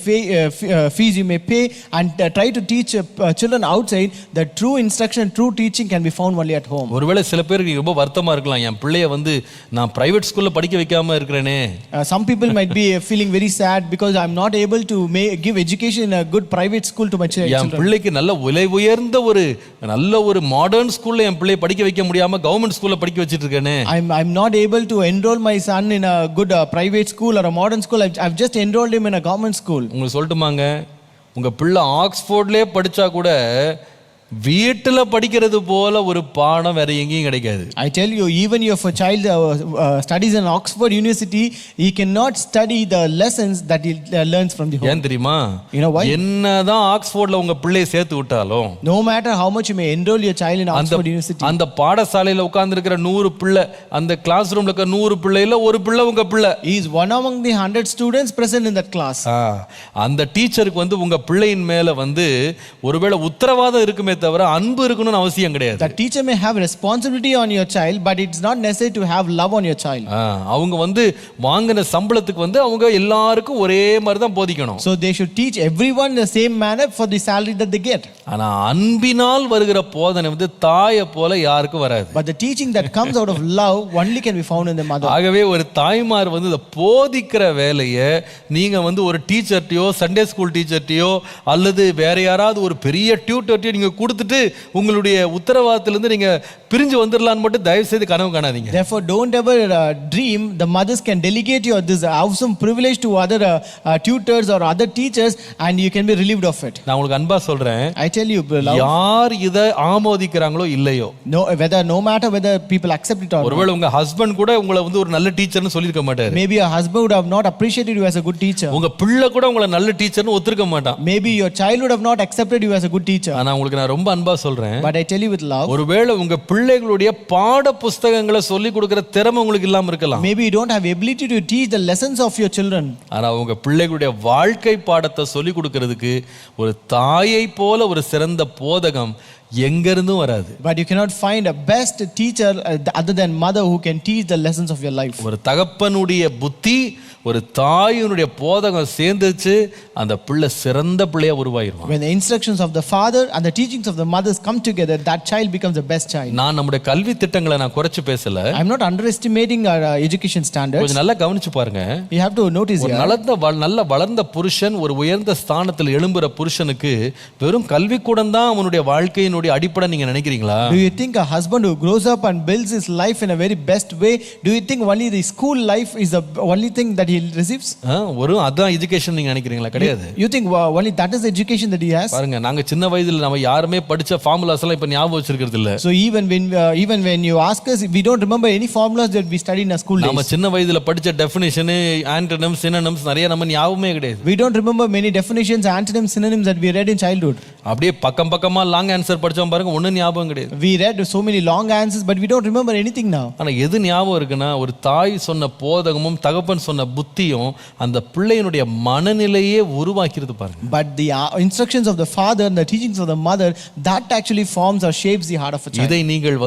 fees you may pay and try to teach children outside, the true instruction, true teaching can be found only at home. ஒருவேளை சில பேருக்கு ரொம்ப வருத்தமா இருக்கலாம், என் பிள்ளைய நான் private ஸ்கூல்ல படிக்க வைக்காம இருக்கிறேனே. Some people might be feeling very sad because I'm not able to give education in a good private school to my children. என் பிள்ளைக்கு நல்ல விலை உயர்ந்த ஒரு மாடர்ன் ஸ்கூல்ல என் பிள்ளைய படிக்க வைக்க முடியாம கவர்மெண்ட் ஸ்கூல்ல படிக்க I'm not able to enroll my son in a good private school or a modern school. I've just enrolled him in a government school. உங்களுக்கு சொல்லட்டுமாங்க, உங்க பிள்ளை ஆக்ஸ்போர்ட்லயே படிச்சா கூட வீட்டில் படிக்கிறது போல ஒரு பாடம் வேற எங்கேயும் கிடைக்காது. I tell you, even if a child studies in Oxford University, he cannot study the lessons that he learns from the home. ஏன் தெரியுமா? You know why? என்னதான் ஆக்ஸ்போர்ட்ல உங்க பிள்ளையை சேர்த்து விட்டாலும், no matter how much you may enroll your child in Oxford University, அந்த பாடசாலையில உட்கார்ந்து இருக்கிற 100 பிள்ளை, அந்த கிளாஸ் ரூம்ல இருக்க 100 பிள்ளையில ஒரு பிள்ளை உங்க பிள்ளை. He is one among the 100 students present in that class. அந்த டீச்சருக்கு உங்க பிள்ளையின் மேல ஒருவேளை உத்தரவாதம் இருக்குமே தவிர அன்பு இருக்கணும்னு அவசியம் கிடையாது. The teacher may have responsibility on your child, but it's not necessary to have love on your child. அவங்க வாங்கின சம்பளத்துக்கு அவங்க எல்லாருக்கும் ஒரே மாதிரி தான் போதிக்கணும். So they should teach everyone the same manner for the salary that they get. ஆனா அன்பினால் வருகிற போதனை தாயை போல யாருக்கும் வராது. But the teaching that comes out of love only can be found in the mother. ஆகவே ஒரு தாய்மார் இந்த போதிக்கிற வேலையை நீங்க ஒரு டீச்சர்ட்டையோ சண்டே ஸ்கூல் டீச்சர்ட்டையோ அல்லது வேற யாராவது ஒரு பெரிய டியூட்டர்ட்டையோ நீங்க கொடுத்துட்டு உங்களுடைய உத்தரவாதத்திலிருந்து நீங்க பிரிஞ்சு வந்துடலான்னு மட்டும் தயவு செய்து கனவு காணாதீங்க. Therefore don't ever dream the mothers can delegate your this awesome privilege to other tutors or other teachers and you can be relieved of it. நான் உங்களுக்கு அன்பா சொல்றேன், I tell you, யார் இத ஆமோதிக்கறாங்களோ இல்லையோ, no matter whether people accept it or not. ஒருவேளை உங்க husband கூட உங்களை ஒரு நல்ல டீச்சர்னு சொல்லிருக்க மாட்டாரு. Maybe your husband would have not appreciated you as a good teacher. உங்க பிள்ளை கூட உங்களை நல்ல டீச்சர்னு ஒத்துக்க மாட்டான். Maybe your child would have not accepted you as a good teacher. ஆனா உங்களுக்கு நான் ரொம்ப அன்பா சொல்றேன், but I tell you with love, ஒருவேளை உங்க பிள்ளைகளுடைய பாட புத்தகங்களை சொல்லி கொடுக்கிற திறமை உங்களுக்கு இல்லாம இருக்கலாம். Maybe you don't have ability to teach the lessons of your children. ஆனா உங்க பிள்ளைகளுடைய வாழ்க்கை பாடத்தை சொல்லி கொடுக்கிறதுக்கு ஒரு தாயை போல ஒரு சிறந்த போதகம் எங்கிருந்தும் வராது. But you cannot find a best teacher other than mother who can teach the lessons of your life. ஒரு தகப்பனுடைய புத்தி ஒரு தாயினுடைய போதகம் சேர்ந்துச்சு, அந்த பிள்ளை சிறந்த பிள்ளையா உருவாயிருவான். When the instructions of the father and the teachings of the mothers come together, that child becomes the best child. நான் நம்முடைய கல்வி திட்டங்களை நான் குறைச்சு பேசல. I'm not underestimating our education standards. கொஞ்சம் நல்லா கவனிச்சு பாருங்க. You have to notice ஒரு நல்ல வளர்ந்த புருஷன், ஒரு உயர்ந்த ஸ்தானத்தில் எழும்புற புருஷனுக்கு வெறும் கல்விக்கூடம் தான் அவனுடைய வாழ்க்கையினுடைய அடிப்படை நீங்க நினைக்கிறீங்களா? Do you think a husband who grows up and builds his life in a very best way, do you think only the school life is the only thing that he receives? ஒரு அதான் education நீங்க நினைக்கிறீங்களா? கிடையாது. You think only that is the education that he has? பாருங்க, நாங்க சின்ன வயதில் நம்ம யாருமே படிச்ச ஃபார்முலாஸ் எல்லாம் இப்ப ஞாபகம் வச்சிருக்கிறது இல்ல. So even when you ask us, we don't remember any formulas that we studied in our school days. நம்ம சின்ன வயதில படிச்ச டெஃபினிஷன், ஆன்டோனிம்ஸ், சினோனிம்ஸ் நிறைய நம்ம ஞாபகமே கிடையாது. We don't remember many definitions, antonyms, synonyms that we read in childhood. அப்படியே பக்கமா லாங் ஆன்சர் படிச்சோம் பாருங்க, ஒண்ணும் ஞாபகம் கிடையாது. We read so many long answers, but we don't remember anything now. ஆனா எது ஞாபகம் இருக்குன்னா, ஒரு தாய் சொன்ன போதகமும் தகப்பன் சொன்ன புத்தியும் அந்த பிள்ளையினுடைய மனநிலையே உருவாக்கிறது பாருங்க. But the instructions of the father and the teachings of the mother, that actually forms or shapes the heart of a child. இதை நீங்கள்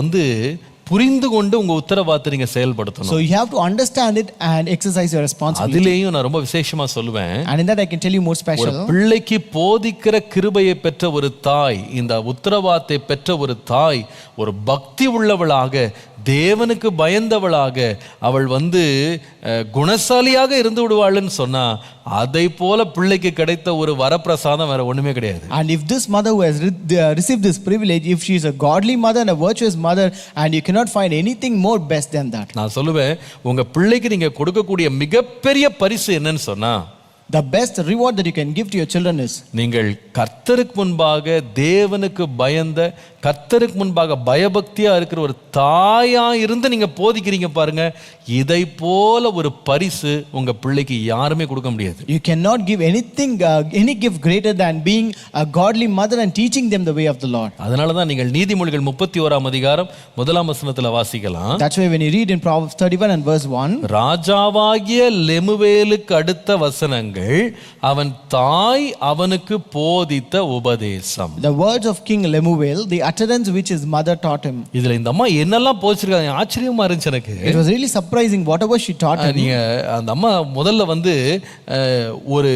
புரிந்து கொண்டு உங்க உத்தரவாதத்தை நீங்க செயல்படுத்தணும். So you have to understand it and exercise your responsibility. அதிலேயும் நான் ரொம்ப விசேஷமா சொல்லுவேன். And in that I can tell you more special. ஒரு பிள்ளைக்கு போதிக்கிற கிருபையை பெற்ற ஒரு தாய், இந்த உத்தரவாதத்தை பெற்ற ஒரு தாய், ஒரு பக்தி உள்ளவளாக, தேவனுக்கு பயந்தவளாக, அவள் குணசாலியாக இருந்து விடுவாள்னு சொன்னா, அதை போல பிள்ளைக்கு கிடைத்த ஒரு வரப்பிரசாதம் வேற ஒண்ணுமே கிடையாது. And if this mother who has received this privilege, if she is a godly mother and a virtuous mother, and you cannot find anything more best than that. நான் சொல்லுவேன், உங்க பிள்ளைக்கு நீங்க கொடுக்கக்கூடிய மிகப்பெரிய பரிசு என்னன்னு சொன்னா, the best reward that you can give to your children is, நீங்கள் கர்த்தருக்கு முன்பாக தேவனுக்கு பயந்த, கர்த்தருக்கு முன்பாக பயபக்தியா இருக்கிற ஒரு தாயா இருந்து நீங்க போதிக்கிறீங்க பாருங்க, இதை போல ஒரு பரிசு உங்க பிள்ளைக்கு யாருமே கொடுக்க முடியாது. You cannot give anything, any gift greater than being a godly mother and teaching them the way of the Lord. அதனால தான் நீங்கள் நீதிமொழிகள் 31ஆம் அதிகாரம் 1ஆம் வசனத்துல வாசிக்கலாம். That's why when you read in Proverbs 31 and verse 1, ராஜாவாகிய லெமுவேலுக்கு அடுத்த வசனங்கள், அவன் தாய் அவனுக்கு போதித்த உபதேசம். the words of King Lemuel, the utterance which his mother taught him. இதுல இந்த அம்மா என்னெல்லாம் போதிச்சிருக்காங்க, ஆச்சரியமா இருந்துச்சு எனக்கு. It was really surprising whatever she taught him. நீங்க அந்த அம்மா முதல்ல ஒரு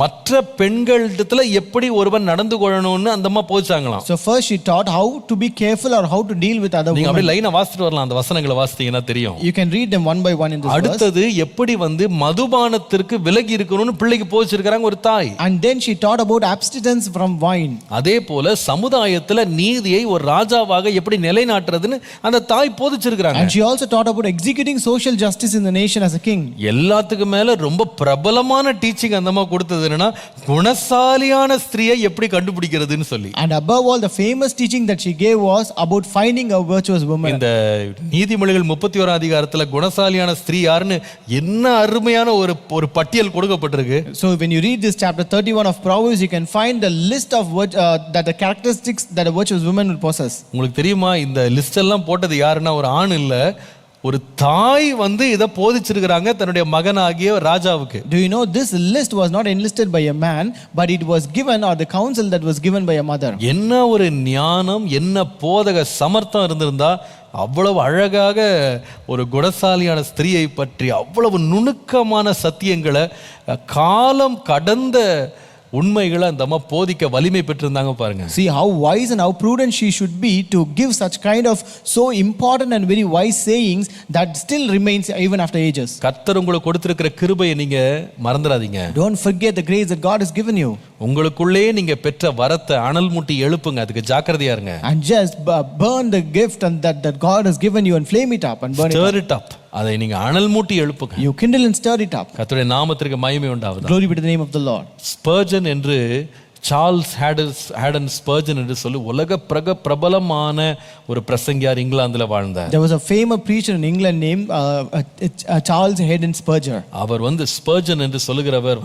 மற்ற பெண்களிடத்துல எப்படி ஒருவன் நடந்து கொள்ளணும்னு அந்த அம்மா போதிச்சாங்களாம். So first she taught how to be careful or how to deal with other women. நீங்க அப்படியே லைனா வாசிட்டு வரலாம், அந்த வசனங்களை வாசித்தீங்கன்னா தெரியும். You can read them one by one in this verse. அடுத்தது எப்படி மதுபானத்திற்கு விலகி இருக்கணும்னு பிள்ளைக்கு போதிச்சிருக்காங்க ஒரு தாய். And then she taught about abstinence from wine. அதே போல சமுதாயத்துல நீதியை ஒரு ராஜாவாக எப்படி நிலைநாட்டுறதுன்னு அந்த தாய் போதிச்சிருக்காங்க. And she also taught about executing social justice in the nation as a king. எல்லாத்துக்கு மேல ரொம்ப பிரபலமான டீச்சிங் அந்த அம்மா கொடுத்தது என்னன்னா, குணசாலியான ஸ்திரியை எப்படி கண்டுபிடிக்கிறதுன்னு சொல்லி. And above all, the famous teaching that she gave was about finding a virtuous woman. இந்த நீதிமொழிகள் 31ஆம் அதிகாரத்துல குணசாலியான ஸ்திரீ யாருன்னு என்ன அருமையான ஒரு பட்டியல் கொடுக்கப்பட்டிருக்கு. So when you read this chapter 31 of Proverbs, you can find the list of that the characteristics that a virtuous woman will possess. உங்களுக்கு தெரியுமா, இந்த லிஸ்ட் எல்லாம் போட்டது யாருன்னா ஒரு ஆண் இல்ல, ஒரு தாய் இத போதிச்சிருக்காங்க தன்னுடைய மகனாகிய ராஜாவுக்கு. Do you know this list was not enlisted by a man, but it was given, or the counsel that was given by a mother. என்ன ஒரு ஞானம், என்ன போதக சமர்த்தம் இருந்திருந்தா அவ்வளவு அழகாக ஒரு குணசாலியான ஸ்திரீயை பற்றி அவ்வளவு நுணுக்கமான சத்தியங்களை, காலம் கடந்த உண்மைகளை அந்த அம்மா போதிக்க வலிமை பெற்றிருந்தாங்க பாருங்க. See how wise and how prudent she should be to give such kind of so important and very wise sayings that still remains even after ages. கர்த்தர் உங்களுக்கு கொடுத்திருக்கிற கிருபையை நீங்க மறந்துடாதீங்க. Don't forget the grace that God has given you. உங்களுக்குள்ளே நீங்க பெற்ற வரத்தை அனல் மூட்டி எழுப்புங்க, அதுக்கு ஜாக்கிரதையா இருங்க. And just burn the gift and that God has given you and flame it up and burn stir it up. அதை நீங்க அனல் மூட்டி எழுப்புங்க. You kindle and stir it up. கர்த்தருடைய நாமத்திற்கு மகிமை உண்டாவதாக. Glory be to the name of the Lord. Spurgeon என்று Charles Haden Spurgeon என்று சொல்லி உலக பிரபலமான ஒரு பிரசங்கியார் இங்கிலாந்துல வாழ்ந்தார். There was a famous preacher in England named Charles Haddon Spurgeon. Our Spurgeon என்று சொல்லுகிறவர்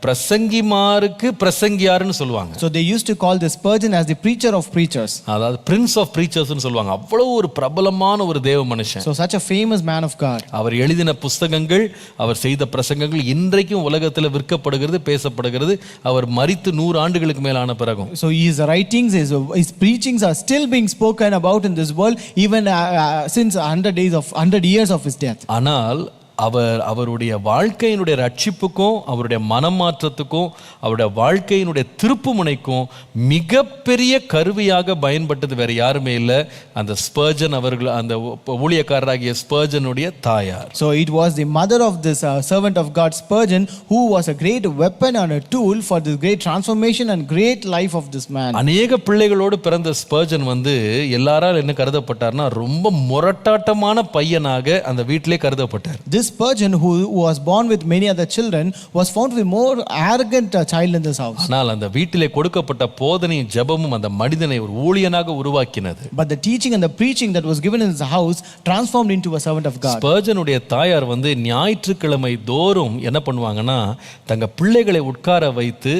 பிரசங்கிமாருக்கு பிரசங்கியார்னு சொல்லுவாங்க. So they used to call the Spurgeon as the preacher of preachers. அதாவது பிரின்ஸ் ஆஃப் பிரீச்சர்ஸ்னு சொல்லுவாங்க. அவ்வளவு ஒரு பிரபலமான ஒரு தேவ மனுஷன். So such a famous man of God. அவர் எழுதின புத்தகங்கள், அவர் செய்த பிரசங்கங்கள் இன்றைக்கும் உலகத்தில் விற்கப்படுகிறது, பேசப்படுகிறது. அவர் மரித்து 100 ஆண்டுகளுக்கு மேலான பிறகும். So his writings, his preachings are still being spoken about in this world even since 100 years of his death. ஆனால் அவருடைய வாழ்க்கையினுடைய ரட்சிப்புக்கும் அவருடைய மனமாற்றத்துக்கும் அவருடைய வாழ்க்கையினுடைய திருப்புமுனைக்கும் மிகப்பெரிய கருவியாக பயன்பட்டது வேற யாருமே இல்லை, அந்த ஸ்பர்ஜன் அவர்கள், அந்த ஊழியக்காரராகிய ஸ்பர்ஜனுடைய தாயார். So it was the mother of this servant of God Spurgeon who was a great weapon and a tool for this great transformation and great life of this man. அநேக பிள்ளைகளோடு பிறந்த ஸ்பர்ஜன் எல்லாரால் என்ன கருதப்பட்டார்னா ரொம்ப முரட்டாட்டமான பையனாக அந்த வீட்டிலே கருதப்பட்டார். This Spurgeon who was born with many other children was found to be more arrogant child in this house. ஆனால் அந்த வீட்டிலே கொடுக்கப்பட்ட போதனையும் ஜெபமும் அந்த மனிதனை ஒரு ஊழியனாக உருவாக்கினது. But the teaching and the preaching that was given in his house transformed into a servant of God. ஸ்பர்ஜனுடைய தாயார் ஞாயிற்றுக்கிழமை தோறும் என்ன பண்ணுவாங்கன்னா தங்க பிள்ளைகளை உட்கார வைத்து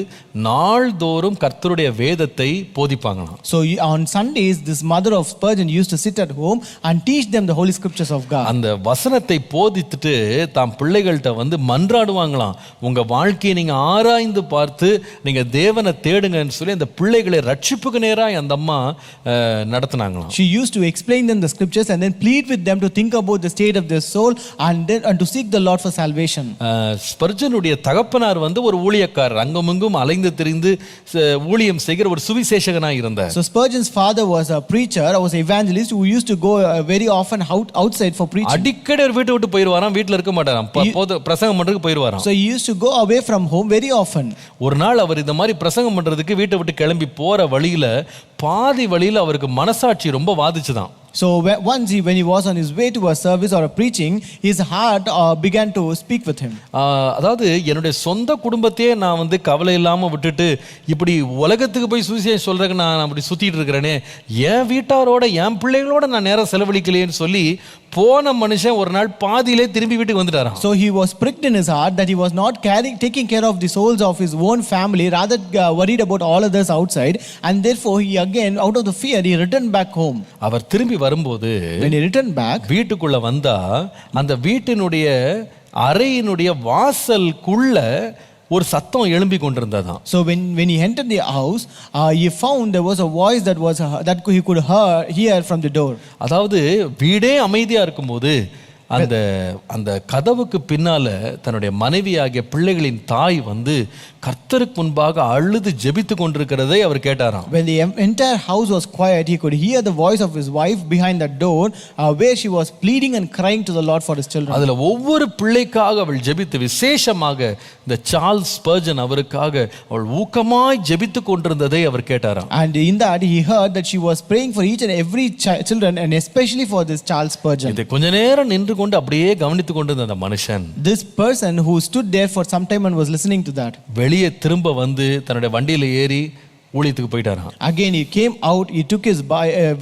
நாள்தோறும் கர்த்தருடைய வேதத்தை போதிப்பாங்களாம். So on Sundays this mother of Spurgeon used to sit at home and teach them the holy scriptures of God. அந்த வசனத்தை போதித்துட்டு தாம் பிள்ளைகள்கிட்ட மன்றாடுவாங்களாம், உங்க வாழ்க்கையை நீங்க ஆராய்ந்து பார்த்து நீங்க தேவனை தேடுங்கன்னு சொல்லி அந்த பிள்ளைகளை ரட்சிப்புக்கு நேராக அந்த அம்மா நடத்தினாங்களாம். She used to explain them the scriptures and then plead with them to think about the state of their soul and to seek the Lord for salvation. ஸ்பர்ஜனுடைய தகப்பனார் ஒரு ஊழியக்காரர், அங்குமிங்கும் அலைந்து திரிந்து ஊழியம் செய்கிற ஒரு சுவிசேஷகனாக இருந்தார். So Spurgeon's father was a preacher, was an evangelist who used to go very often outside for preaching. அடிக்கடி ஒரு வீட்டை விட்டு போயிடுவாராம், வீட்டில் இருக்க மாட்டாராம், பிரசங்கம் பண்றதுக்கு போயிடுவாராம். So he used to go away from home very often. ஒரு நாள் அவர் இந்த மாதிரி பிரசங்கம் பண்றதுக்கு வீட்டை விட்டு கிளம்பி போற வழியில பாதி வழியில அவருக்கு மனசாட்சி ரொம்ப வாதிச்சுதான். So once when he was on his way to a service or a preaching, his heart began to speak with him. அதாவது என்னுடைய சொந்த குடும்பத்தையே நான் கவலை இல்லாம விட்டுட்டு இப்படி உலகத்துக்கு போய் சுவிசேஷம் சொல்றதுக்கு நான் அப்படி சுத்திட்டு இருக்கிறேனே, என் வீட்டாரோட என் பிள்ளைகளோட நான் நேரம் செலவழிக்கலையேன்னு சொல்லி போன மனுஷன் ஒரு நாள் பாதியிலே திரும்பி வீட்டுக்கு வந்துட்டாராம். So he was pricked in his heart that he was not taking care of the souls of his own family, rather worried about all others outside, and therefore he again out of the fear he returned back home. அவர் திரும்பி வரும்போது when he returned back, வீட்டுக்குள்ள வந்தா அந்த வீட்டினுடைய அறையினுடைய வாசலுக்குள்ள ஒரு சத்தம் எழும்பி கொண்டிருந்ததாம். So when he entered the house, he found there was a voice that he could hear from the door. அதாவது வீடே அமைதியா இருக்கும்போது அந்த அந்த கதவுக்கு பின்னால தன்னுடைய மனைவியாகிய பிள்ளைகளின் தாய் கர்த்தருக்கு முன்பாக அழுது ஜெபித்து கொண்டிருக்கிறதை அவர் கேட்டாராம். When the entire house was quiet, he could hear the voice of his wife behind the door, where she was pleading and crying to the Lord for his children. அதுல ஒவ்வொரு பிள்ளைக்காக அவள் ஜெபித்து, விசேஷமாக இந்த சார்ல்ஸ் ஸ்பர்ஜன் அவருக்காக அவள் ஊக்கமாய் ஜெபித்து கொண்டிருந்ததை அவர் கேட்டாராம். And in that he heard that she was praying for each and every children, and especially for this Charles Spurgeon. இது கொஞ்ச நேரம் நின்று கொண்டு அப்படியே கவனித்துக் கொண்டிருந்த அந்த மனுஷன், this person who stood there for some time and was listening to that, வெளியே திரும்ப தன்னுடைய வண்டியில ஏறி ஊழியத்துக்கு போயிட்டாராம். Again he came out, he took his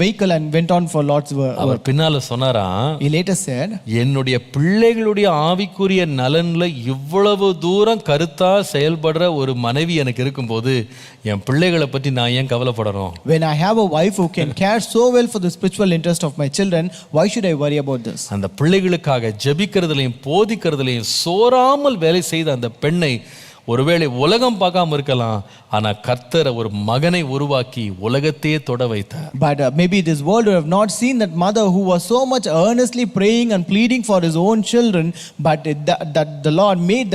vehicle and went on for Lord's work. அவர் பின்னால சொன்னாராம், he later said, என்னுடைய பிள்ளைகளுடைய ஆவிக்குரிய நலன்ல இவ்வளவு தூரம் கருத்தா செயல்படுற ஒரு மனைவி எனக்கு இருக்கும்போது என் பிள்ளைகளை பற்றி நான் ஏன் கவலைப்படணும்? When I have a wife who can care so well for the spiritual interest of my children, why should I worry about this? அந்த பிள்ளைகளுக்காக ஜெபிக்கிறதுலையும் போதிக்கிறதுலையும் சோராமல் வேலை செய்த அந்த பெண்ணை ஒருவேளை உலகம் பார்க்காம இருக்கலாம், ஆனா கர்த்தர் ஒரு மகனை உருவாக்கி உலகத்தையே தொட வைத்தார். But maybe this world would have not seen that mother who was so much earnestly praying and pleading for his own children, but that the Lord made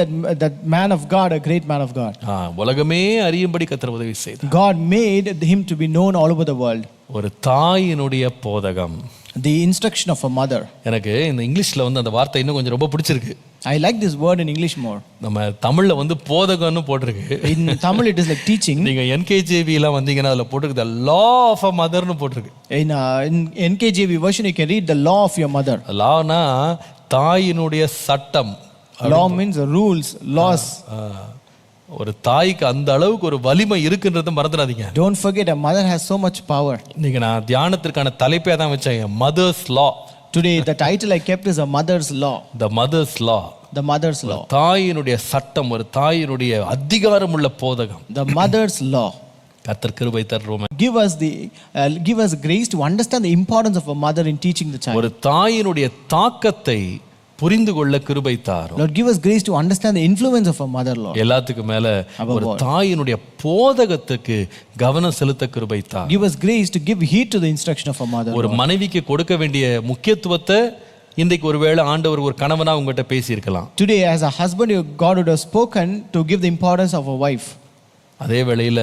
that man of God a great man of God. உலகமே அறியும்படி கர்த்தர் உதவி செய்தார். God made him to be known all over the world. ஒரு தாயினுடைய போதகம், the instruction of a mother. எனக்கு இந்த இங்கிலீஷ்ல அந்த வார்த்தை இன்னும் கொஞ்சம் ரொம்ப பிடிச்சிருக்கு. I like this word in English more. நம்ம தமிழ்ல போதகம்னு போட்டிருக்கு. In Tamil it is like teaching. நீங்க NKJV எல்லாம் வந்தீங்கன்னா அதுல போட்டிருக்கு the law of a mother னு போட்டிருக்கு. In NKJV version you can read the law of your mother. lawனா தாயினுடைய சட்டம். Law means rules, laws. ஒரு தாய்க்கு அந்த அளவுக்கு ஒரு வலிமை இருக்குன்றதை மறந்துடாதீங்க. Don't forget a mother has so much power. நீங்க நான் தியானத்திற்கான தலைப்பே தான் வச்சேன், mother's law. Today the title I kept is a mother's law. The mother's law. The mother's law. தாயினுடைய சட்டம், ஒரு தாயினுடைய அதிகாரமுள்ள போதகம். The mother's law. கர்த்தர் கிருபை தருவோம். Give us grace to understand the importance of a mother in teaching the child. ஒரு தாயினுடைய தாக்கத்தை புரிந்து கொள்ள கிருபை தாரும். Lord, give us grace to understand the influence of our mother, Lord. எல்லாத்துக்கும் மேல ஒரு தாயினுடைய போதகத்துக்கு கவனம் செலுத்த கிருபை தாரும். Give us grace to give heed to the instruction of our mother. ஒரு மனைவிக்கு கொடுக்க வேண்டிய முக்கியத்துவத்தை இன்றைக்கு ஒருவேளை ஆண்டவர் ஒரு கணவனா உங்ககிட்ட பேசியிருக்கலாம். Today, as a husband, God would have spoken to give the importance of a wife. அதே வேளையில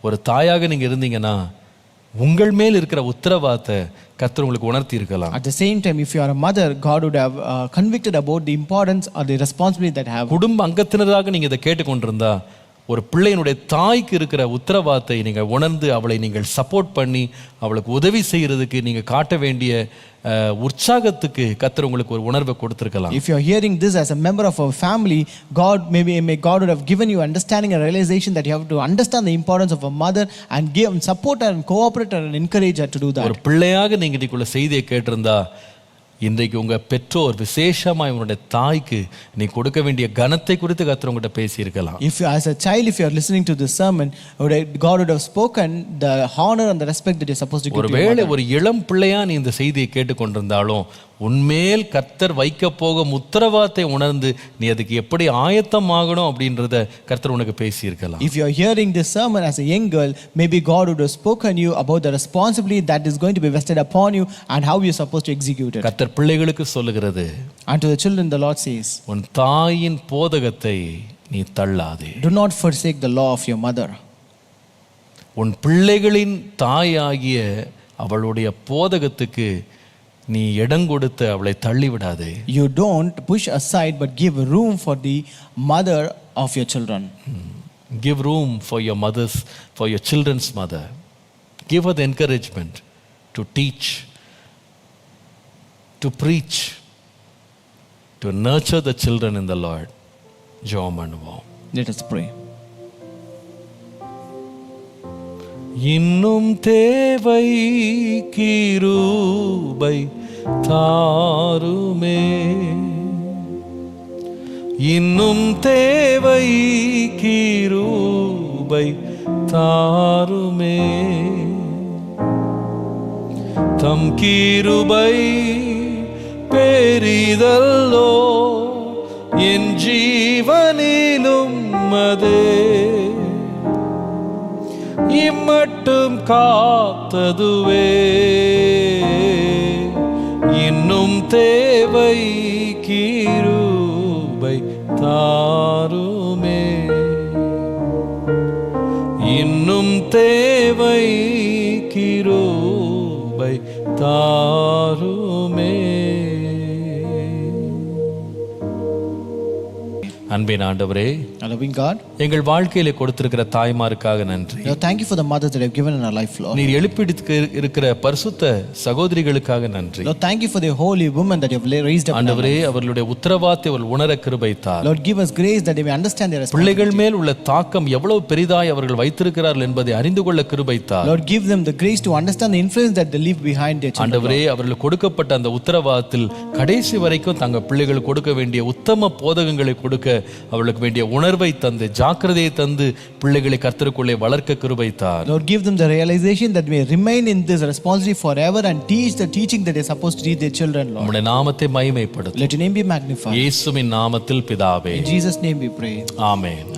ஒரு தாயாக நீங்க இருந்தீங்கன்னா உங்கள் மேல் இருக்கிற உத்தரவாதத்தை கர்த்தர் உங்களுக்கு உணர்த்தி இருக்கலாம். At the same time, if you are a mother, God would have convicted about the importance or the responsibility that have. குடும்ப அங்கத்தினராக நீங்க இதை கேட்டுக்கொண்டிருந்தா ஒரு பிள்ளையினுடைய தாய்க்கு இருக்கிற உத்தரவாதத்தை நீங்கள் உணர்ந்து அவளை நீங்கள் சப்போர்ட் பண்ணி அவளுக்கு உதவி செய்யறதுக்கு நீங்க காட்ட வேண்டிய உற்சாகத்துக்கு கர்த்தர் உங்களுக்கு ஒரு உணர்வை கொடுத்திருக்கலாம். If you are hearing this as a member of our family, God would have given you understanding and realization that you have to understand the importance of a mother and give support her and cooperate her and encourage her to do that. ஒரு பிள்ளையாக நீங்க இதுக்குள்ள செய்தியை கேட்டிருந்தா இன்றைக்கு உங்க பெற்றோர் விசேஷமாய் உங்களுடைய தாய்க்கு நீ கொடுக்க வேண்டிய கனத்தை குறித்து கர்த்தர் உங்ககிட்ட பேசியிருக்கலாம். If you as a child, if you are listening to this sermon, God would have spoken the honor and the respect that you're supposed to give to your mother. ஒருவேளை ஒரு இளம் பிள்ளையா நீ இந்த செய்தியை கேட்டுக்கொண்டிருந்தாலும் உன்மேல் கர்த்தர் வைக்க போகும் உத்தரவாதத்தை உணர்ந்து நீ அதுக்கு எப்படி ஆயத்தம் ஆகணும் அப்படின்றத கர்த்தர் உனக்கு பேசியிருக்கலாம். If you are hearing this sermon as a young girl, maybe God would have spoken you about the responsibility that is going to be vested upon you and how you're supposed to execute it. கர்த்தர் பிள்ளைகளுக்கு சொல்லுகிறது, And to the children the Lord says, உன் தாயின் போதகத்தை நீ தள்ளாதே. do not forsake the law of your mother. உன் பிள்ளைகளின் தாயாகிய அவளுடைய போதகத்துக்கு நீ இடம் கொடுத்து அவளை தள்ளி விடாதே. You don't push aside but give room for the mother of your children. Give room for your mothers, for your children's mother. Give her the encouragement to teach, to preach, to nurture the children in the Lord. ஜெபம் பண்ணுவோம். Let us pray. இன்னும் தேவை கிருபை தாருமே, இன்னும் தேவை கிருபை தாருமே, தம் கிருபை பெரிதல்லோ என் ஜீவனிலும் அதே இம்மட்டும் காத்ததுவே, இன்னும் தேவை கிருபை தாருமே, இன்னும் தேவை கிருபை தாருமே. அன்பின் ஆண்டவரே, Loving God, எங்கள் வாழ்க்கையில கொடுத்திருக்கிற தாய்மாருக்காக நன்றி. Lord, thank you for the mothers that have given in our life, Lord. நீர் எழுப்பிடுத்து இருக்கிற பரிசுத்த சகோதரிகளுக்காக நன்றி. Lord, thank you for the holy women that you have raised up. ஆண்டவரே, அவர்களுடைய உத்தரவாதத்தை அவர்கள் உணர கிருபை தார். Lord, give us grace that they may understand their responsibility. பிள்ளைகள் மேல் உள்ள தாக்கம் எவ்வளவு பெரிதாய் அவர்கள் வைத்திருக்கிறார்கள் என்பதை அறிந்து கொள்ள கிருபை தார். Lord, give them the grace to understand the influence that they leave behind their children. ஆண்டவரே, அவர்களுக்கு கொடுக்கப்பட்ட அந்த உத்தரவாதத்தில் கடைசி வரைக்கும் தங்கள் பிள்ளைகள் கொடுக்க வேண்டிய உத்தம போதகங்களை கொடுக்க அவர்களுக்கு வேண்டிய உணர்வை தந்து ஜாக்கிரதையை தந்து பிள்ளைகளை கர்த்தருக்குள்ளே வளர்க்க கிருபை தார். Lord, give them the realization that may remain in this responsibility forever and teach the teaching that they are supposed to teach their children, Lord. உம்முடைய நாமத்தை மகிமைப்படுத்து. Let your name be magnified. இயேசுவின் நாமத்தில் பிதாவே. In Jesus' name we pray. Amen.